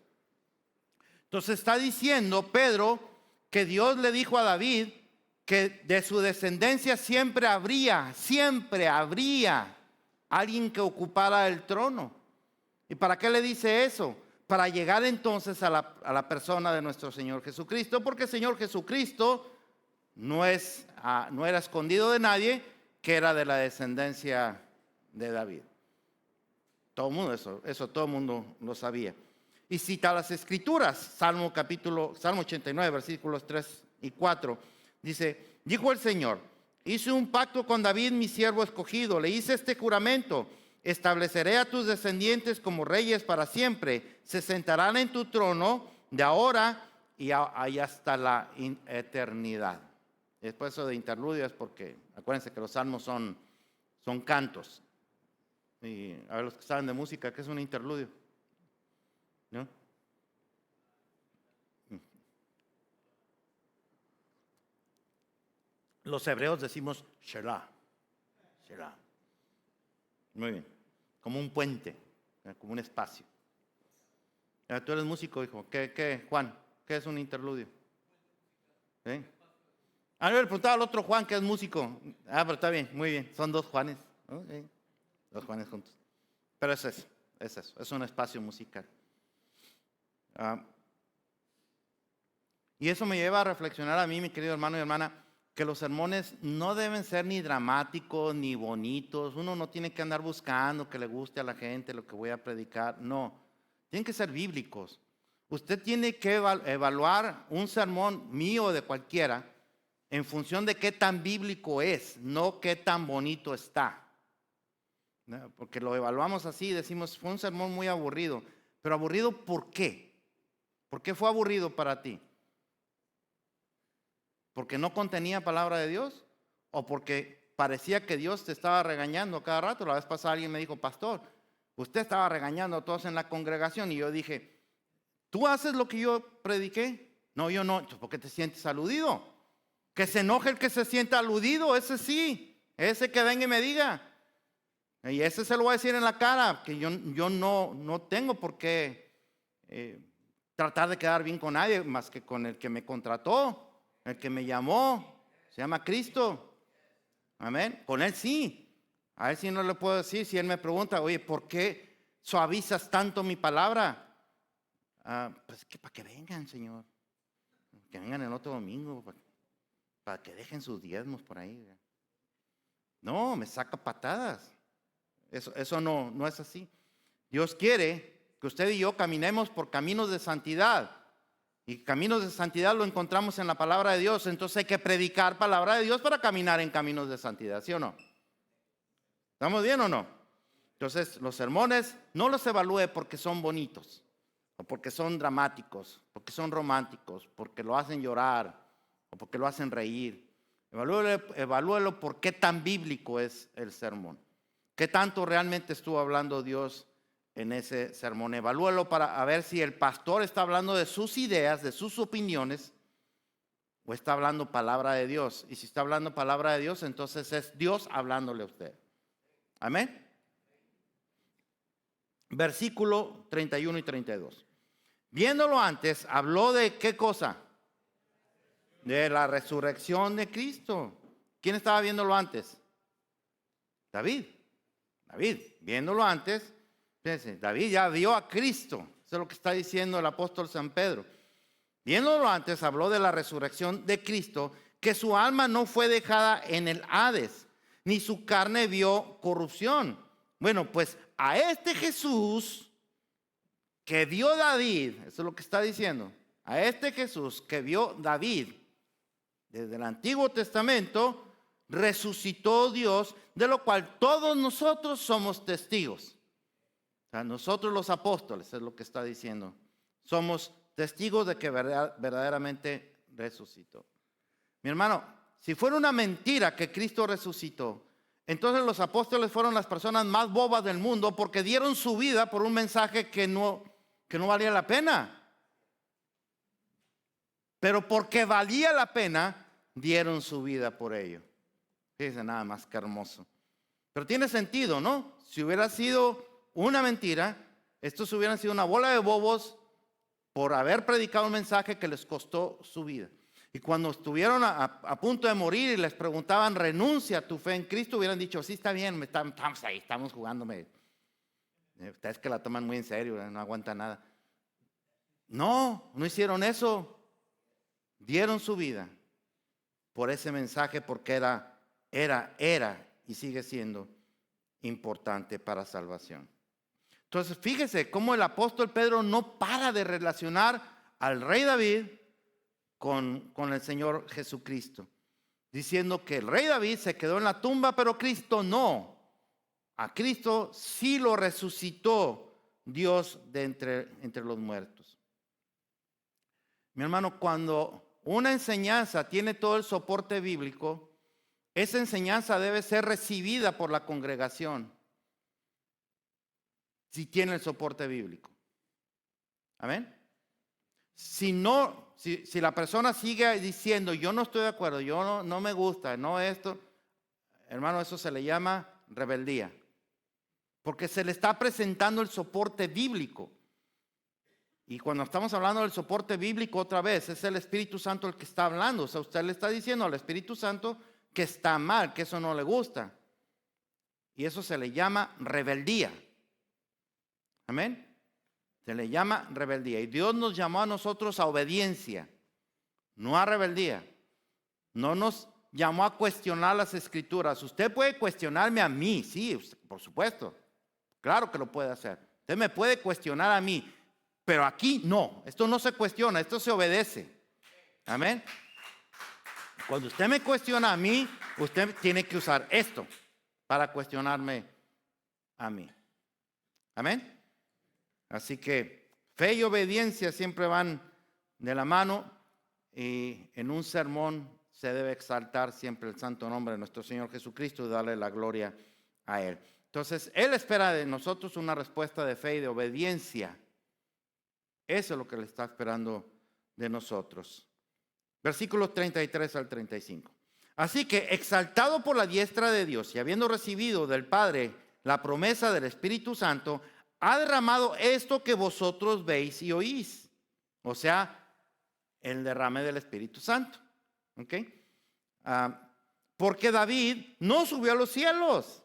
A: Entonces está diciendo Pedro que Dios le dijo a David que de su descendencia siempre habría alguien que ocupara el trono. ¿Y para qué le dice eso? Para llegar entonces a la persona de nuestro Señor Jesucristo, porque el Señor Jesucristo no era escondido de nadie, que era de la descendencia de David. Todo el mundo eso todo el mundo lo sabía. Y cita las escrituras, Salmo 89, versículos 3 y 4. Dice, dijo el Señor, hice un pacto con David, mi siervo escogido, le hice este juramento, estableceré a tus descendientes como reyes para siempre, se sentarán en tu trono de ahora y hasta la eternidad. Después eso de interludios, porque acuérdense que los salmos son cantos. Y a ver, los que saben de música, ¿qué es un interludio? ¿No? Los hebreos decimos Shelah. Muy bien. Como un puente, como un espacio. Tú eres músico, hijo. ¿Qué, Juan? ¿Qué es un interludio? ¿Sí? A mí me preguntaba al otro Juan que es músico. Pero está bien, muy bien. Son dos Juanes. ¿No? ¿Sí? Dos Juanes juntos. Pero es eso. Es un espacio musical. Y eso me lleva a reflexionar a mí, mi querido hermano y hermana, que los sermones no deben ser ni dramáticos ni bonitos. Uno no tiene que andar buscando que le guste a la gente lo que voy a predicar. No, tienen que ser bíblicos. Usted tiene que evaluar un sermón mío o de cualquiera en función de qué tan bíblico es, no qué tan bonito está. ¿No? Porque lo evaluamos así, decimos, fue un sermón muy aburrido. Pero aburrido, ¿por qué? ¿Por qué fue aburrido para ti? ¿Porque no contenía palabra de Dios? ¿O porque parecía que Dios te estaba regañando cada rato? La vez pasada alguien me dijo, pastor, usted estaba regañando a todos en la congregación. Y yo dije, ¿tú haces lo que yo prediqué? No, yo no. ¿Por qué te sientes aludido? Que se enoje el que se sienta aludido, ese sí. Ese que venga y me diga. Y ese se lo voy a decir en la cara, que yo no tengo por qué tratar de quedar bien con nadie, más que con el que me contrató. El que me llamó, se llama Cristo. Amén. Con Él sí. A Él sí no le puedo decir. Si Él me pregunta, oye, ¿por qué suavizas tanto mi palabra? Pues que para que vengan, Señor. Que vengan el otro domingo. Para que dejen sus diezmos por ahí. No, me saca patadas. Eso no es así. Dios quiere que usted y yo caminemos por caminos de santidad. Y caminos de santidad lo encontramos en la palabra de Dios. Entonces hay que predicar palabra de Dios para caminar en caminos de santidad, ¿sí o no? ¿Estamos bien o no? Entonces los sermones no los evalúe porque son bonitos, o porque son dramáticos, porque son románticos, porque lo hacen llorar, o porque lo hacen reír. Evalúelo por qué tan bíblico es el sermón. ¿Qué tanto realmente estuvo hablando Dios en ese sermón? Evalúalo para ver si el pastor está hablando de sus ideas, de sus opiniones, o está hablando palabra de Dios. Y si está hablando palabra de Dios, entonces es Dios hablándole a usted. Amén. Versículo 31 y 32. Viéndolo antes, habló de ¿qué cosa? De la resurrección de Cristo. ¿Quién estaba viéndolo antes? David. David, viéndolo antes, fíjense, David ya vio a Cristo. Eso es lo que está diciendo el apóstol San Pedro. Viéndolo antes, habló de la resurrección de Cristo, que su alma no fue dejada en el Hades, ni su carne vio corrupción. Bueno, pues a este Jesús que vio David, eso es lo que está diciendo, a este Jesús que vio David desde el Antiguo Testamento, resucitó Dios, de lo cual todos nosotros somos testigos. O sea, nosotros los apóstoles, es lo que está diciendo, somos testigos de que verdaderamente resucitó. Mi hermano, si fuera una mentira que Cristo resucitó, entonces los apóstoles fueron las personas más bobas del mundo porque dieron su vida por un mensaje que no valía la pena. Pero porque valía la pena, dieron su vida por ello. Fíjense nada más que hermoso. Pero tiene sentido, ¿no? Si hubiera sido una mentira, estos hubieran sido una bola de bobos por haber predicado un mensaje que les costó su vida. Y cuando estuvieron a punto de morir y les preguntaban, renuncia a tu fe en Cristo, hubieran dicho, sí, está bien, estamos ahí, estamos jugándome. Ustedes que la toman muy en serio, no aguantan nada. No hicieron eso. Dieron su vida por ese mensaje porque era y sigue siendo importante para salvación. Entonces, fíjese cómo el apóstol Pedro no para de relacionar al rey David con el Señor Jesucristo, diciendo que el rey David se quedó en la tumba, pero Cristo no. A Cristo sí lo resucitó Dios de entre los muertos. Mi hermano, cuando una enseñanza tiene todo el soporte bíblico, esa enseñanza debe ser recibida por la congregación, si tiene el soporte bíblico. Amén. Si la persona sigue diciendo, yo no estoy de acuerdo, yo no me gusta, no esto, hermano, eso se le llama rebeldía. Porque se le está presentando el soporte bíblico. Y cuando estamos hablando del soporte bíblico otra vez, es el Espíritu Santo el que está hablando. O sea, usted le está diciendo al Espíritu Santo que está mal, que eso no le gusta. Y eso se le llama rebeldía. Amén. Se le llama rebeldía. Y Dios nos llamó a nosotros a obediencia, no a rebeldía. No nos llamó a cuestionar las Escrituras. Usted puede cuestionarme a mí, sí, por supuesto. Claro que lo puede hacer. Usted me puede cuestionar a mí. Pero aquí no, esto no se cuestiona, esto se obedece. Amén. Cuando usted me cuestiona a mí, usted tiene que usar esto para cuestionarme a mí. Amén. Así que fe y obediencia siempre van de la mano y en un sermón se debe exaltar siempre el santo nombre de nuestro Señor Jesucristo y darle la gloria a Él. Entonces, Él espera de nosotros una respuesta de fe y de obediencia. Eso es lo que le está esperando de nosotros. Versículos 33 al 35. Así que, exaltado por la diestra de Dios y habiendo recibido del Padre la promesa del Espíritu Santo, ha derramado esto que vosotros veis y oís. O sea, el derrame del Espíritu Santo. ¿Ok? Porque David no subió a los cielos.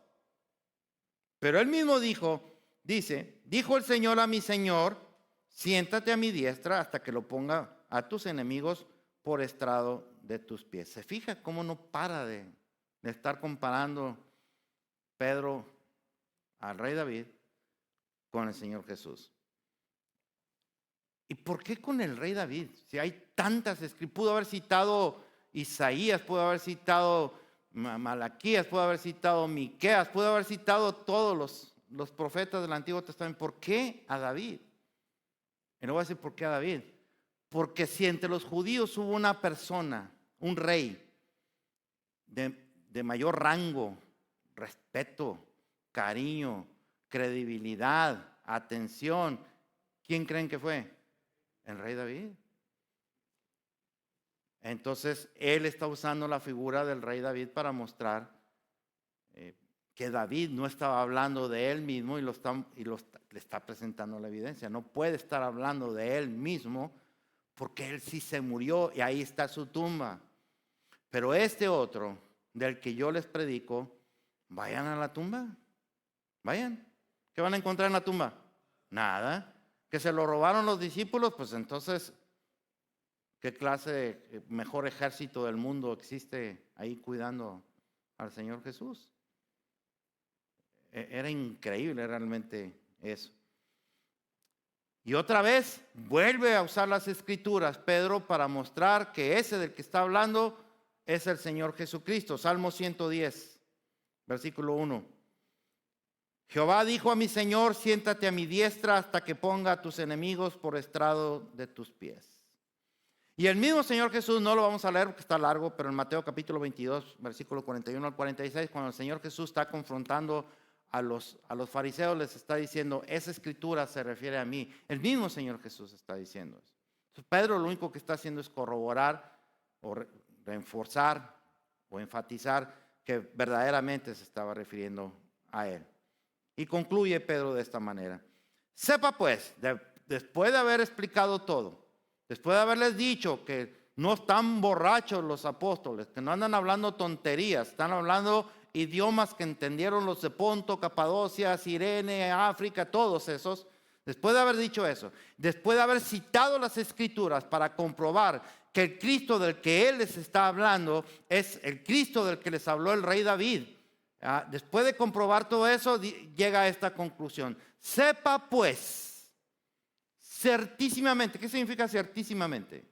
A: Pero él mismo dijo el Señor a mi Señor, siéntate a mi diestra hasta que lo ponga a tus enemigos por estrado de tus pies. ¿Se fija cómo no para de estar comparando Pedro al rey David con el Señor Jesús? ¿Y por qué con el rey David? Si hay tantas escrituras, pudo haber citado Isaías, pudo haber citado Malaquías, pudo haber citado Miqueas, pudo haber citado todos los profetas del Antiguo Testamento. ¿Por qué a David? Y no voy a decir por qué a David. Porque si entre los judíos hubo una persona, un rey, de mayor rango, respeto, cariño, credibilidad, atención, ¿quién creen que fue? El rey David. Entonces, él está usando la figura del rey David para mostrar que David no estaba hablando de él mismo y le está presentando la evidencia. No puede estar hablando de él mismo porque él sí se murió y ahí está su tumba. Pero este otro, del que yo les predico, vayan a la tumba, vayan. ¿Qué van a encontrar en la tumba? Nada. Que se lo robaron los discípulos, pues entonces, ¿qué clase de mejor ejército del mundo existe ahí cuidando al Señor Jesús? Era increíble realmente eso. Y otra vez vuelve a usar las escrituras Pedro para mostrar que ese del que está hablando es el Señor Jesucristo. Salmo 110, versículo 1. Jehová dijo a mi Señor, siéntate a mi diestra hasta que ponga a tus enemigos por estrado de tus pies. Y el mismo Señor Jesús, no lo vamos a leer porque está largo, pero en Mateo capítulo 22, versículo 41 al 46, cuando el Señor Jesús está confrontando a los fariseos, les está diciendo, esa escritura se refiere a mí. El mismo Señor Jesús está diciendo eso. Entonces, Pedro lo único que está haciendo es corroborar o reforzar o enfatizar que verdaderamente se estaba refiriendo a él. Y concluye Pedro de esta manera. Sepa pues, después de haber explicado todo, después de haberles dicho que no están borrachos los apóstoles, que no andan hablando tonterías, están hablando idiomas que entendieron los de Ponto, Capadocia, Cirene, África, todos esos. Después de haber dicho eso, después de haber citado las escrituras para comprobar que el Cristo del que él les está hablando es el Cristo del que les habló el rey David. Después de comprobar todo eso, llega a esta conclusión. Sepa pues, certísimamente, ¿qué significa certísimamente?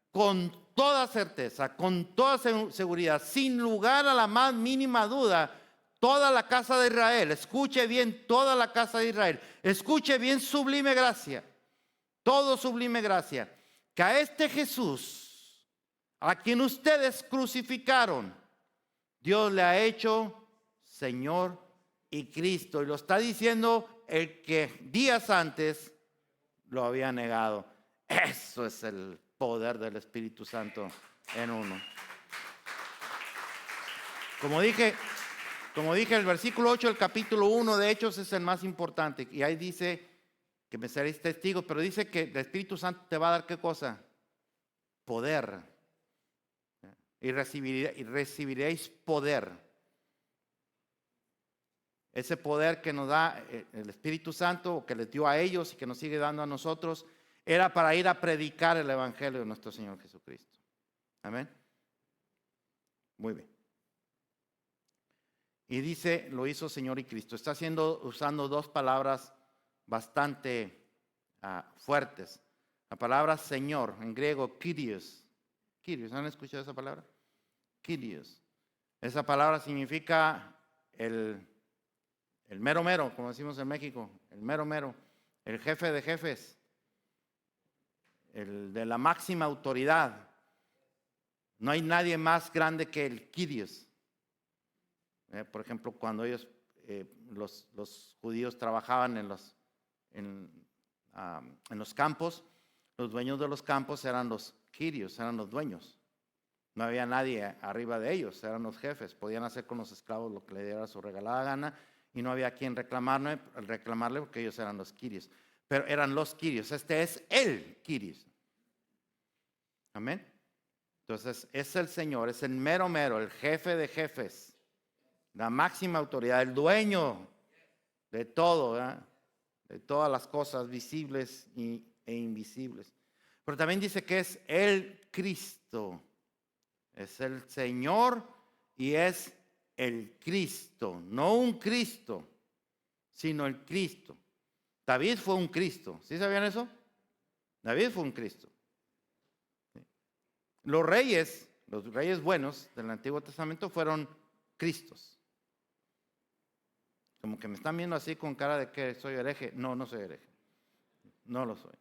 A: Con toda certeza, con toda seguridad, sin lugar a la más mínima duda, toda la casa de Israel, escuche bien, toda la casa de Israel, escuche bien, sublime gracia, todo sublime gracia, que a este Jesús, a quien ustedes crucificaron, Dios le ha hecho Señor y Cristo. Y lo está diciendo el que días antes lo había negado. Eso es el poder del Espíritu Santo en uno. Como dije, el versículo 8 del capítulo 1 de Hechos es el más importante. Y ahí dice que me seréis testigos, pero dice que el Espíritu Santo te va a dar ¿qué cosa? Poder. Y recibiréis poder. Ese poder que nos da el Espíritu Santo, o que les dio a ellos y que nos sigue dando a nosotros, era para ir a predicar el Evangelio de nuestro Señor Jesucristo. Amén. Muy bien. Y dice, lo hizo Señor y Cristo. Está usando dos palabras bastante fuertes. La palabra Señor, en griego, Kyrios. Kyrios, ¿han escuchado esa palabra? Kyrios. Esa palabra significa el mero mero, como decimos en México, el mero mero, el jefe de jefes, el de la máxima autoridad. No hay nadie más grande que el Kyrios. Por ejemplo, cuando ellos, los judíos trabajaban en los campos, los dueños de los campos eran los Kyrios, eran los dueños. No había nadie arriba de ellos, eran los jefes. Podían hacer con los esclavos lo que le diera su regalada gana y no había quien reclamarle porque ellos eran los Kyrios. Pero eran los Kyrios, este es el Kyrios. Amén. Entonces es el Señor, es el mero mero, el jefe de jefes, la máxima autoridad, el dueño de todo, ¿verdad? De todas las cosas visibles e invisibles. Pero también dice que es el Cristo. Es el Señor y es el Cristo, no un Cristo, sino el Cristo. David fue un Cristo, ¿sí sabían eso? David fue un Cristo. Los reyes buenos del Antiguo Testamento fueron Cristos. Como que me están viendo así con cara de que soy hereje. No, no soy hereje. No lo soy.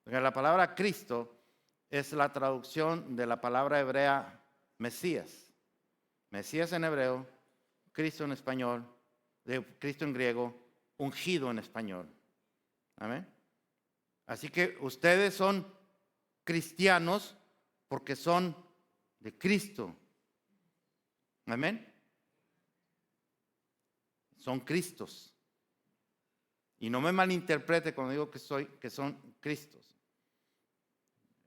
A: Porque la palabra Cristo es la traducción de la palabra hebrea Mesías. Mesías en hebreo, Cristo en español, Cristo en griego, ungido en español. Amén. Así que ustedes son cristianos porque son de Cristo. Amén. Son Cristos. Y no me malinterprete cuando digo que son Cristos.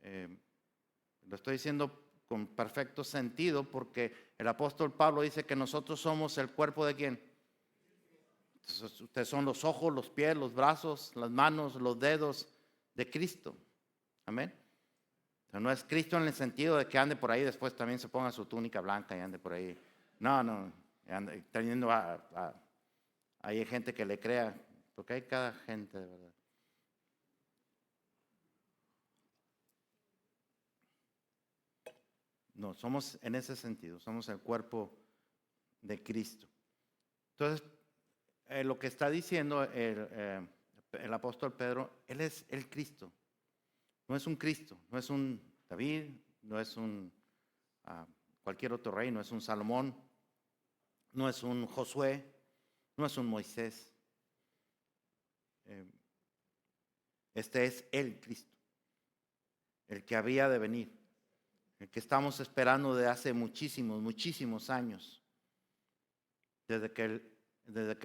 A: Lo estoy diciendo con perfecto sentido porque el apóstol Pablo dice que nosotros somos el cuerpo de ¿quién? Entonces, ustedes son los ojos, los pies, los brazos, las manos, los dedos de Cristo. Amén. O sea, no es Cristo en el sentido de que ande por ahí, después también se ponga su túnica blanca y ande por ahí. No, teniendo hay gente que le crea, porque hay cada gente, de verdad. No, somos en ese sentido, somos el cuerpo de Cristo. Entonces, lo que está diciendo el apóstol Pedro, él es el Cristo. No es un Cristo, no es un David, no es un cualquier otro rey, no es un Salomón, no es un Josué, no es un Moisés. Este es el Cristo, el que había de venir, el que estamos esperando de hace muchísimos años. Desde que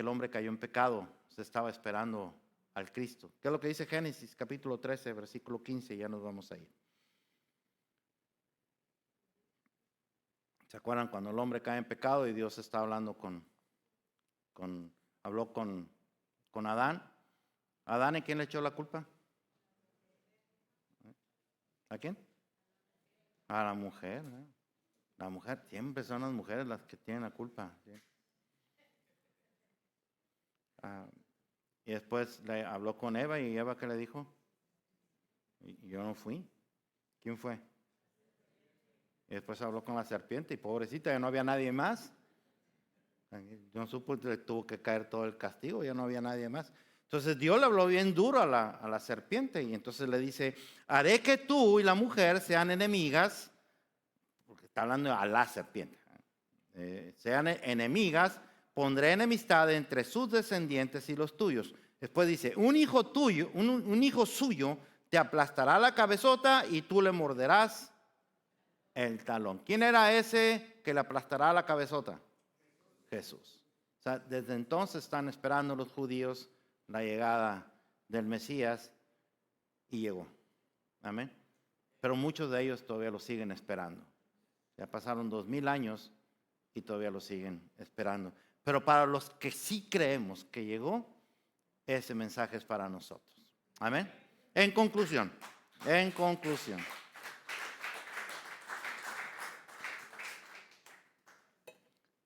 A: el hombre cayó en pecado, se estaba esperando al Cristo. ¿Qué es lo que dice Génesis capítulo 13, versículo 15? Ya nos vamos a ir. ¿Se acuerdan cuando el hombre cae en pecado y Dios está hablando habló con Adán? ¿Adán, ¿a quién le echó la culpa? ¿A quién? A la mujer. La mujer, siempre son las mujeres las que tienen la culpa. ¿Sí? Y después le habló con Eva y Eva, ¿qué le dijo? Yo no fui. ¿Quién fue? Y después habló con la serpiente y pobrecita, ya no había nadie más. No supo, le tuvo que caer todo el castigo, ya no había nadie más. Entonces Dios le habló bien duro a la serpiente y entonces le dice, haré que tú y la mujer sean enemigas, porque está hablando a la serpiente, sean enemigas, pondré enemistad entre sus descendientes y los tuyos. Después dice, un hijo tuyo, un hijo suyo te aplastará la cabezota y tú le morderás el talón. ¿Quién era ese que le aplastará la cabezota? Jesús. O sea, desde entonces están esperando los judíos la llegada del Mesías y llegó. Amén. Pero muchos de ellos todavía lo siguen esperando. Ya pasaron 2000 años y todavía lo siguen esperando. Pero para los que sí creemos que llegó, ese mensaje es para nosotros. Amén. En conclusión.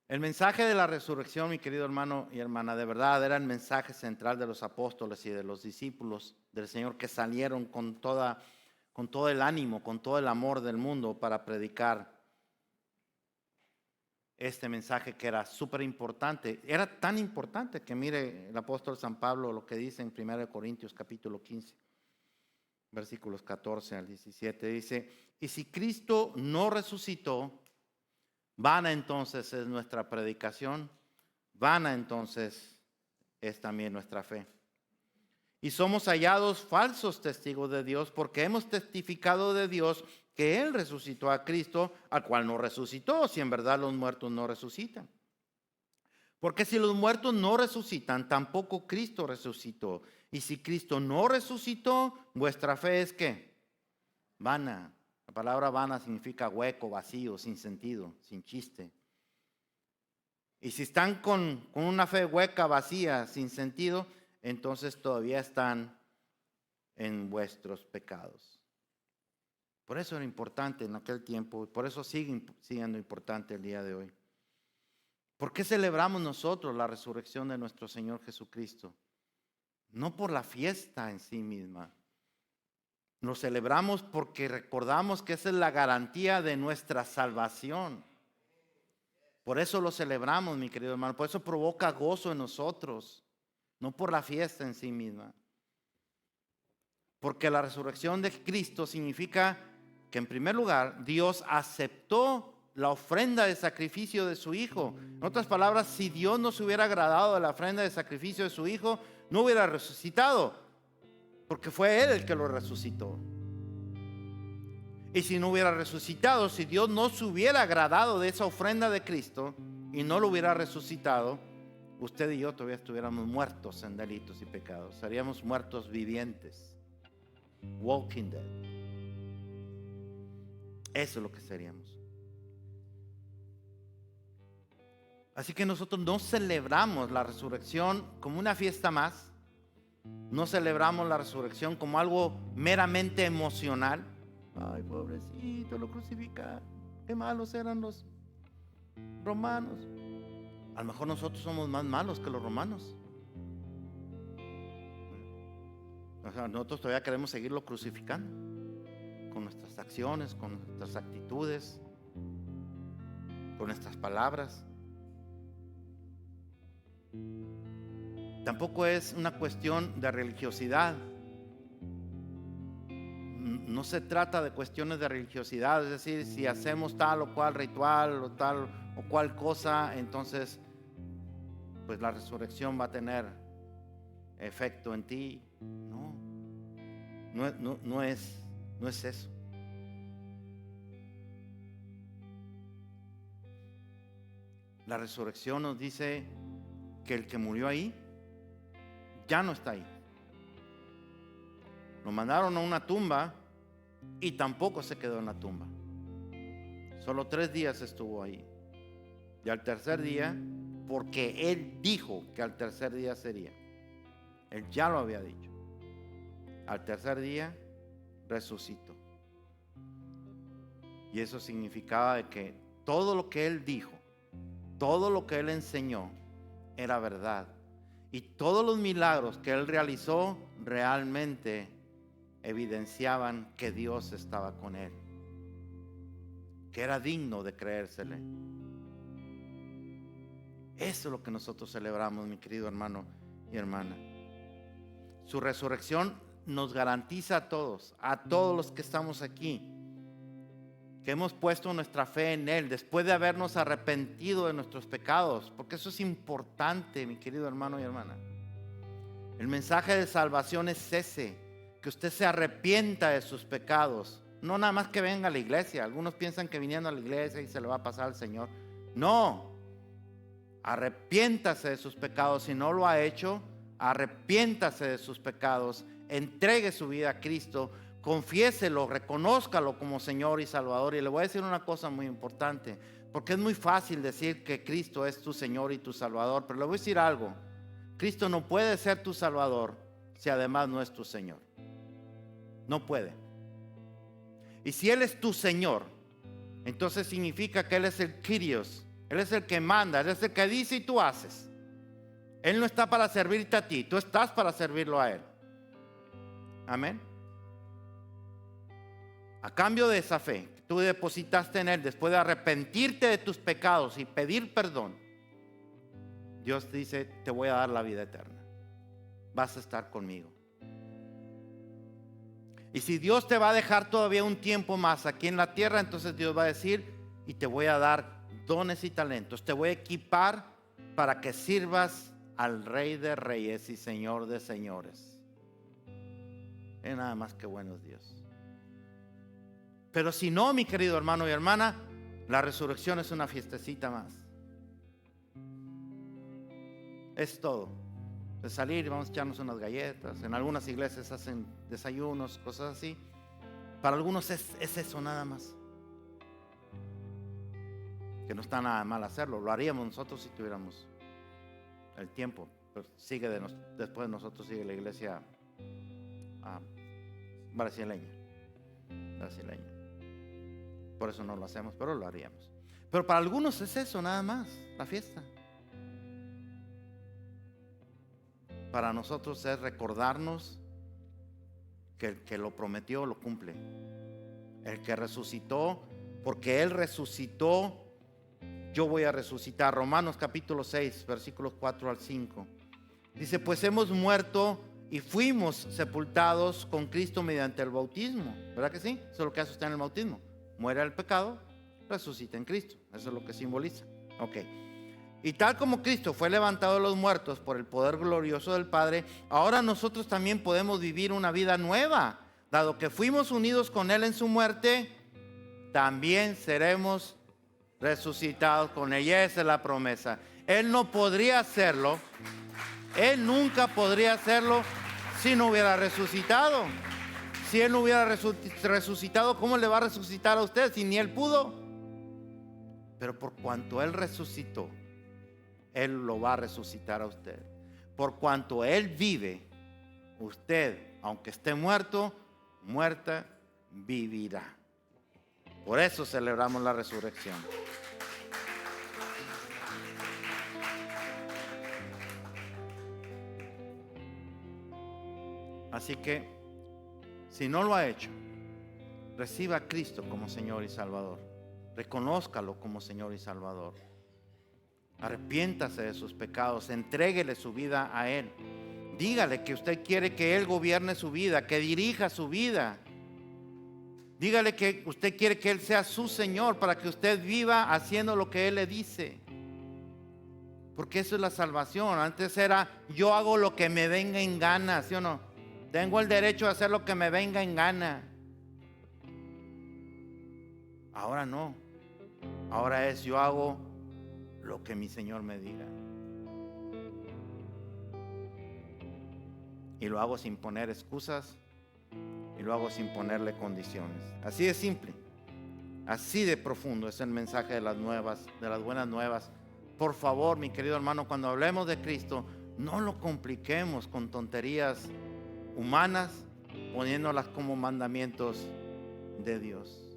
A: El mensaje de la resurrección, mi querido hermano y hermana, de verdad era el mensaje central de los apóstoles y de los discípulos del Señor que salieron con todo el ánimo, con todo el amor del mundo para predicar este mensaje que era súper importante. Era tan importante que mire el apóstol San Pablo lo que dice en 1 Corintios capítulo 15, versículos 14 al 17. Dice, y si Cristo no resucitó, vana entonces es nuestra predicación, vana entonces es también nuestra fe. Y somos hallados falsos testigos de Dios porque hemos testificado de Dios que Él resucitó a Cristo, al cual no resucitó, si en verdad los muertos no resucitan. Porque si los muertos no resucitan, tampoco Cristo resucitó. Y si Cristo no resucitó, vuestra fe es ¿qué? Vana. La palabra vana significa hueco, vacío, sin sentido, sin chiste. Y si están con una fe hueca, vacía, sin sentido, entonces todavía están en vuestros pecados. Por eso era importante en aquel tiempo, y por eso sigue siendo importante el día de hoy. ¿Por qué celebramos nosotros la resurrección de nuestro Señor Jesucristo? No por la fiesta en sí misma. Lo celebramos porque recordamos que esa es la garantía de nuestra salvación. Por eso lo celebramos, mi querido hermano. Por eso provoca gozo en nosotros. No por la fiesta en sí misma. Porque la resurrección de Cristo significa que en primer lugar Dios aceptó la ofrenda de sacrificio de su Hijo. En otras palabras, si Dios no se hubiera agradado de la ofrenda de sacrificio de su Hijo, no hubiera resucitado, porque fue Él el que lo resucitó. Y si no hubiera resucitado, si Dios no se hubiera agradado de esa ofrenda de Cristo y no lo hubiera resucitado, usted y yo todavía estuviéramos muertos en delitos y pecados. Seríamos muertos vivientes. Walking dead. Eso es lo que seríamos. Así que nosotros no celebramos la resurrección como una fiesta más. No celebramos la resurrección como algo meramente emocional. Ay, pobrecito, lo crucificaron. Qué malos eran los romanos. A lo mejor nosotros somos más malos que los romanos. O sea, nosotros todavía queremos seguirlo crucificando con nuestras acciones, con nuestras actitudes, con nuestras palabras. Tampoco es una cuestión de religiosidad. No se trata de cuestiones de religiosidad, es decir, si hacemos tal o cual ritual o tal o cual cosa, entonces pues la resurrección va a tener efecto en ti. No es eso. La resurrección nos dice que el que murió ahí ya no está ahí. Lo mandaron a una tumba y tampoco se quedó en la tumba. Solo 3 días estuvo ahí. Y al tercer día, porque Él dijo que al tercer día sería. Él ya lo había dicho. Al tercer día resucitó. Y eso significaba de que todo lo que Él dijo, todo lo que Él enseñó era verdad. Y todos los milagros que Él realizó realmente evidenciaban que Dios estaba con Él, que era digno de creérsele. Eso es lo que nosotros celebramos, mi querido hermano y hermana. Su resurrección nos garantiza a todos los que estamos aquí, que hemos puesto nuestra fe en Él después de habernos arrepentido de nuestros pecados, porque eso es importante, mi querido hermano y hermana. El mensaje de salvación es ese, que usted se arrepienta de sus pecados, no nada más que venga a la iglesia. Algunos piensan que viniendo a la iglesia y se le va a pasar al Señor. No, arrepiéntase de sus pecados. Si no lo ha hecho, arrepiéntase de sus pecados, entregue su vida a Cristo, confiéselo, reconózcalo como Señor y Salvador. Y le voy a decir una cosa muy importante, porque es muy fácil decir que Cristo es tu Señor y tu Salvador, pero le voy a decir algo: Cristo no puede ser tu Salvador si además no es tu Señor. No puede. Y si Él es tu Señor, entonces significa que Él es el Kyrios, Él es el que manda, Él es el que dice y tú haces. Él no está para servirte a ti, tú estás para servirlo a Él. Amén. A cambio de esa fe que tú depositaste en Él, después de arrepentirte de tus pecados y pedir perdón, Dios dice: te voy a dar la vida eterna, vas a estar conmigo. Y si Dios te va a dejar todavía un tiempo más aquí en la tierra, entonces Dios va a decir: y te voy a dar dones y talentos, te voy a equipar para que sirvas al Rey de Reyes y Señor de Señores. Es nada más que buenos Dios. Pero si no, mi querido hermano y hermana, la resurrección es una fiestecita más. Es todo. De salir y vamos a echarnos unas galletas. En algunas iglesias hacen desayunos, cosas así. Para algunos es eso nada más. Que no está nada mal hacerlo. Lo haríamos nosotros si tuviéramos el tiempo. Pero después de nosotros sigue la iglesia brasileña. Por eso no lo hacemos, pero lo haríamos. Pero para algunos es eso nada más, la fiesta. Para nosotros es recordarnos que el que lo prometió lo cumple. El que resucitó, porque Él resucitó, yo voy a resucitar. Romanos capítulo 6, versículos 4 al 5. Dice: pues hemos muerto y fuimos sepultados con Cristo mediante el bautismo. ¿Verdad que sí? Eso es lo que hace usted en el bautismo. Muere el pecado, resucita en Cristo. Eso es lo que simboliza. Ok. Y tal como Cristo fue levantado de los muertos por el poder glorioso del Padre, ahora nosotros también podemos vivir una vida nueva. Dado que fuimos unidos con Él en su muerte, también seremos resucitados con Él. Y esa es la promesa. Él no podría hacerlo. Él nunca podría hacerlo si no hubiera resucitado. Si Él no hubiera resucitado, ¿cómo le va a resucitar a usted si ni Él pudo? Pero por cuanto Él resucitó, Él lo va a resucitar a usted. Por cuanto Él vive, usted, aunque esté muerto, muerta, vivirá. Por eso celebramos la resurrección. Así que, si no lo ha hecho, reciba a Cristo como Señor y Salvador. Reconózcalo como Señor y Salvador. Arrepiéntase de sus pecados, entréguele su vida a Él. Dígale que usted quiere que Él gobierne su vida, que dirija su vida. Dígale que usted quiere que Él sea su Señor para que usted viva haciendo lo que Él le dice. Porque eso es la salvación. Antes era, yo hago lo que me venga en gana, ¿sí o no? Tengo el derecho de hacer lo que me venga en gana. Ahora no. Ahora es, yo hago lo que mi Señor me diga. Y lo hago sin poner excusas. Y lo hago sin ponerle condiciones. Así de simple. Así de profundo es el mensaje de las nuevas, de las buenas nuevas. Por favor, mi querido hermano, cuando hablemos de Cristo, no lo compliquemos con tonterías humanas, poniéndolas como mandamientos de Dios.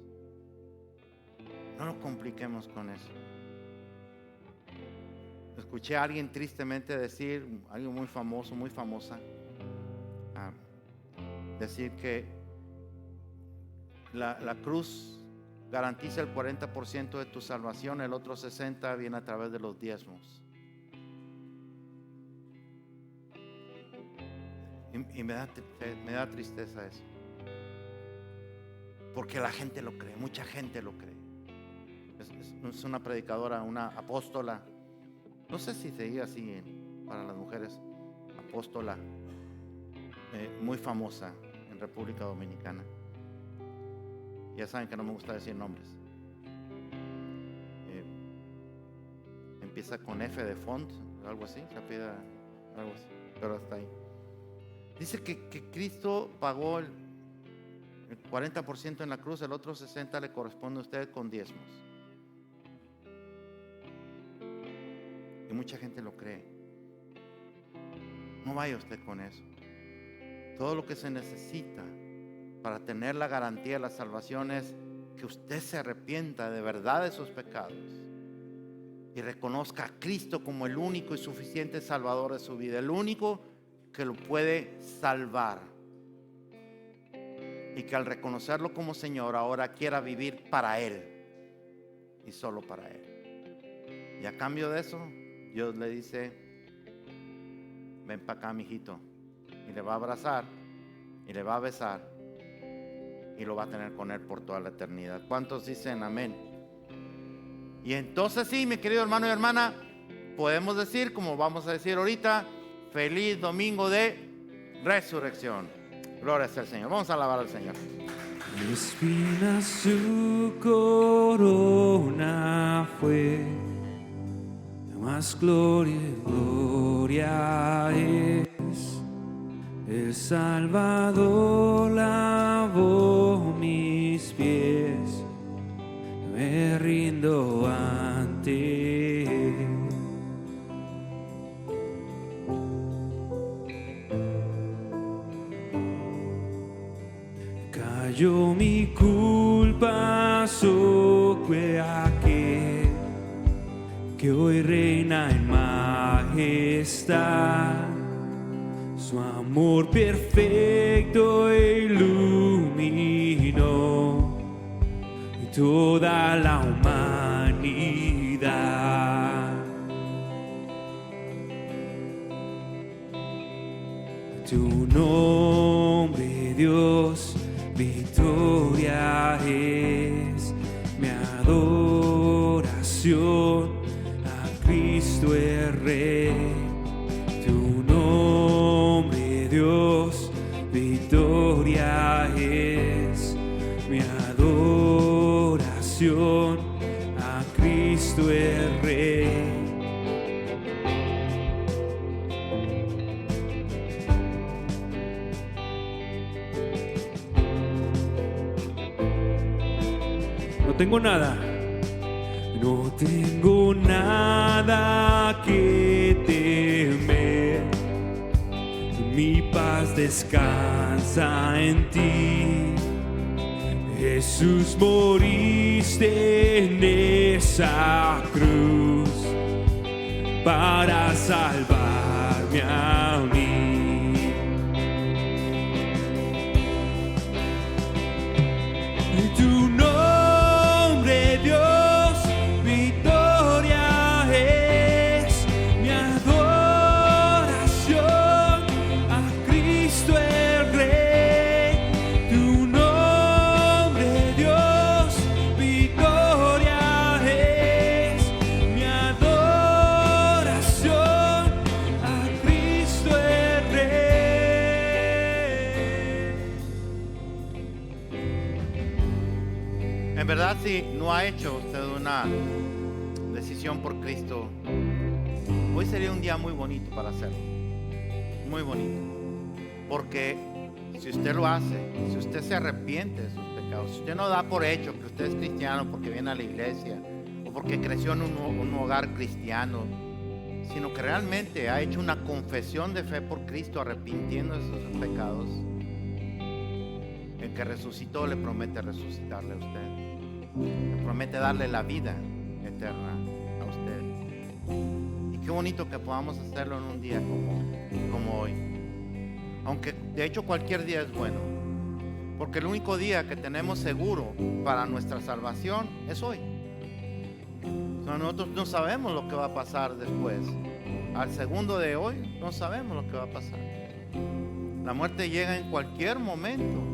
A: No lo compliquemos con eso. Escuché a alguien tristemente decir, alguien muy famoso, muy famosa, decir que la cruz garantiza el 40% de tu salvación, el otro 60% viene a través de los diezmos. Y me da tristeza eso. Porque la gente lo cree, mucha gente lo cree. Es una predicadora, una apóstola. No sé si se diga así para las mujeres. Apóstola, muy famosa en República Dominicana. Ya saben que no me gusta decir nombres. Empieza con F de font, algo así, se pide algo así, pero hasta ahí. Dice que Cristo pagó el 40% en la cruz, el otro 60% le corresponde a usted con diezmos. Y mucha gente lo cree. No vaya usted con eso. Todo lo que se necesita para tener la garantía de la salvación es que usted se arrepienta de verdad de sus pecados y reconozca a Cristo como el único y suficiente salvador de su vida, el único que lo puede salvar, y que al reconocerlo como Señor ahora quiera vivir para Él y solo para Él. Y a cambio de eso, Dios le dice: ven para acá, mijito, y le va a abrazar y le va a besar y lo va a tener con Él por toda la eternidad. ¿Cuántos dicen amén? Y entonces sí, mi querido hermano y hermana, podemos decir, como vamos a decir ahorita, feliz domingo de resurrección. Gloria sea al Señor. Vamos a alabar al Señor.
B: Espinas su corona fue, más gloria es. El Salvador lavó mis pies, me rindo ante Él. Cayó mi culpa sobre aquel que hoy reina en majestad. Su amor perfecto iluminó toda la humanidad. Tu nombre, Dios, victoria es. Mi adoración a Cristo el Rey. Tu nombre, Dios, victoria es. Mi adoración a Cristo el Rey. tengo nada. No tengo nada que temer. Mi paz descansa en ti. Jesús, moriste en esa cruz para salvarme a mí. Tu nombre, Dios, victoria es mi adoración a Cristo el Rey. Tu nombre, Dios, victoria es mi adoración a Cristo el Rey.
A: En verdad, si no ha hecho usted una decisión por Cristo, hoy sería un día muy bonito para hacerlo. Muy bonito. Porque si usted lo hace, si usted se arrepiente de sus pecados, si usted no da por hecho que usted es cristiano porque viene a la iglesia o porque creció en un hogar cristiano, sino que realmente ha hecho una confesión de fe por Cristo, arrepintiéndose de sus pecados, el que resucitó le promete resucitarle a usted. Le promete darle la vida eterna a usted. Y qué bonito que podamos hacerlo en un día como hoy. Aunque de hecho cualquier día es bueno. Porque el único día que tenemos seguro para nuestra salvación es hoy. O sea, nosotros no sabemos lo que va a pasar después. Al segundo de hoy no sabemos lo que va a pasar. La muerte llega en cualquier momento.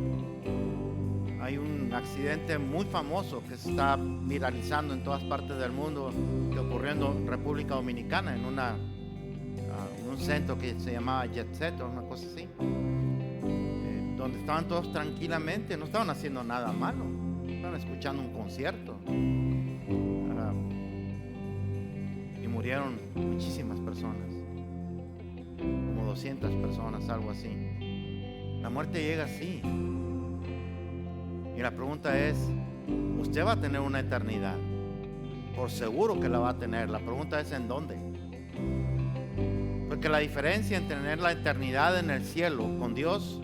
A: Hay un accidente muy famoso que se está viralizando en todas partes del mundo, que ocurrió en República Dominicana, en un centro que se llamaba Jet Set o una cosa así, donde estaban todos tranquilamente, no estaban haciendo nada malo, estaban escuchando un concierto, y murieron muchísimas personas, como 200 personas, algo así. La muerte llega así. Y la pregunta es, ¿usted va a tener una eternidad? Por seguro que la va a tener. La pregunta es, ¿en dónde? Porque la diferencia entre tener la eternidad en el cielo con Dios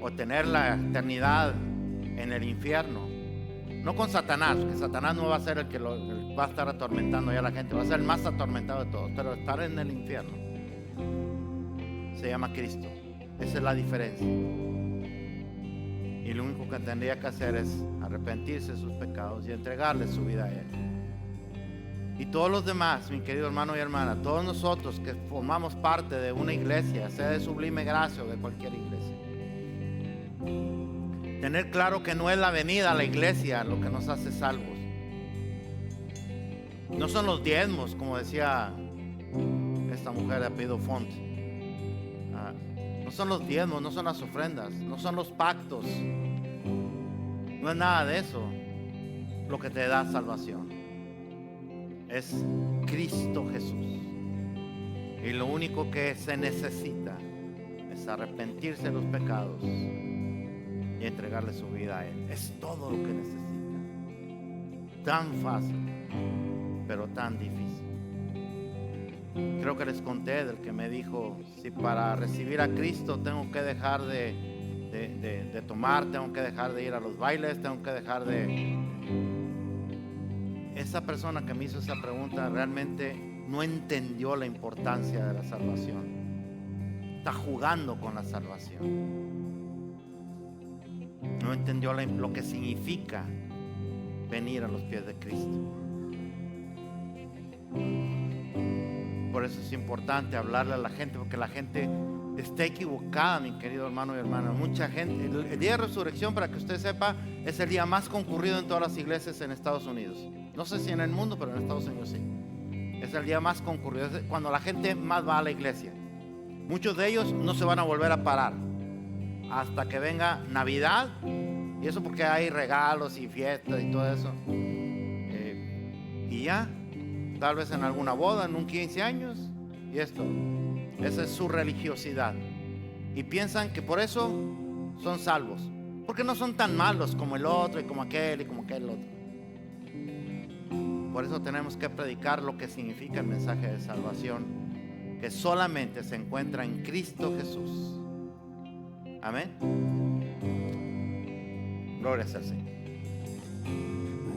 A: o tener la eternidad en el infierno, no con Satanás, que Satanás no va a ser el que va a estar atormentando ya a la gente, va a ser el más atormentado de todos, pero estar en el infierno se llama Cristo. Esa es la diferencia. Y lo único que tendría que hacer es arrepentirse de sus pecados y entregarle su vida a Él. Y todos los demás, mi querido hermano y hermana, todos nosotros que formamos parte de una iglesia, sea de Sublime Gracia o de cualquier iglesia, tener claro que no es la venida a la iglesia lo que nos hace salvos. No son los diezmos, como decía esta mujer de apellido Font. No son los diezmos, no son las ofrendas, no son los pactos. No es nada de eso lo que te da salvación. Es Cristo Jesús. Y lo único que se necesita es arrepentirse de los pecados y entregarle su vida a Él. Es todo lo que necesita. Tan fácil, pero tan difícil. Creo que les conté del que me dijo, si para recibir a Cristo tengo que dejar de tomar, tengo que dejar de ir a los bailes, tengo que dejar de... Esa persona que me hizo esa pregunta realmente no entendió la importancia de la salvación. Está jugando con la salvación. No entendió lo que significa venir a los pies de Cristo. Por eso es importante hablarle a la gente, porque la gente está equivocada, mi querido hermano y hermana. Mucha gente, el día de resurrección, para que usted sepa, es el día más concurrido en todas las iglesias en Estados Unidos. No sé si en el mundo, pero en Estados Unidos sí. Es el día más concurrido, es cuando la gente más va a la iglesia. Muchos de ellos no se van a volver a parar hasta que venga Navidad, y eso porque hay regalos y fiestas y todo eso. Y ya, tal vez en alguna boda, en un 15 años, y esto. Esa es su religiosidad. Y piensan que por eso son salvos, porque no son tan malos como el otro y como aquel otro. Por eso tenemos que predicar lo que significa el mensaje de salvación, que solamente se encuentra en Cristo Jesús. Amén. Gloria al Señor.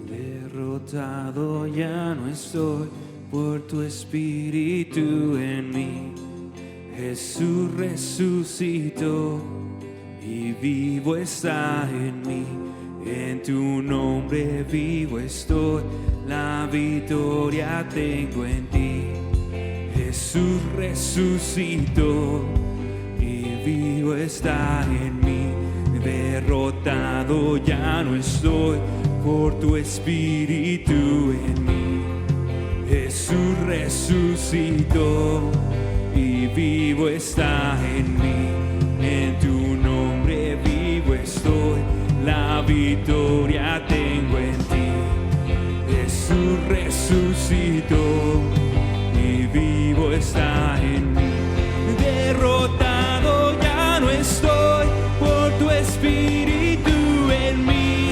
B: Derrotado ya no estoy por tu espíritu en mí. Jesús resucitó y vivo está en mí. En tu nombre vivo estoy, la victoria tengo en ti. Jesús resucitó y vivo está en mí. Derrotado ya no estoy por tu espíritu en mí. Jesús resucitó y vivo está en mí. En tu nombre vivo estoy, la victoria tengo en ti. Jesús resucitó y vivo está en mí. Derrotado ya no estoy por tu espíritu en mí.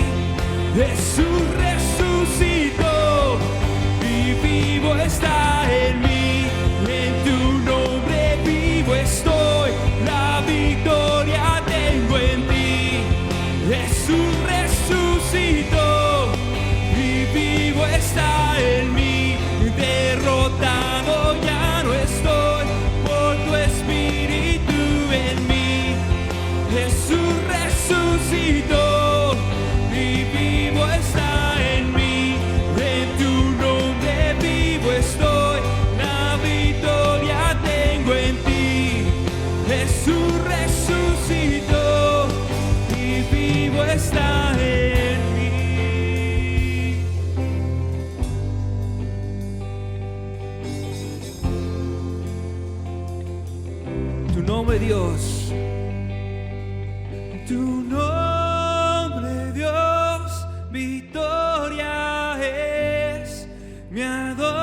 B: Jesús resucitó y vivo está en mí. En tu nombre vivo estoy, la victoria tengo en ti. Jesús resucitó y vivo está en mí. Derrotado ya no estoy por tu espíritu en mí. Jesús resucitó y vivo está en mí. En tu nombre vivo estoy, la victoria tengo en ti. Jesús resucitó y vivo está en mí. Tu nombre, Dios. Tu nombre, Dios, victoria es mi adoración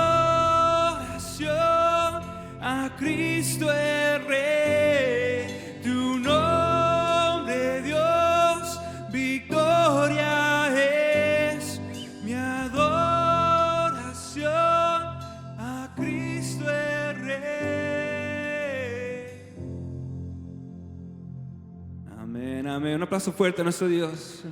B: a Cristo el Rey. Tu nombre, Dios, victoria es mi adoración a Cristo el Rey. Amén, amén. Un aplauso fuerte a nuestro Dios.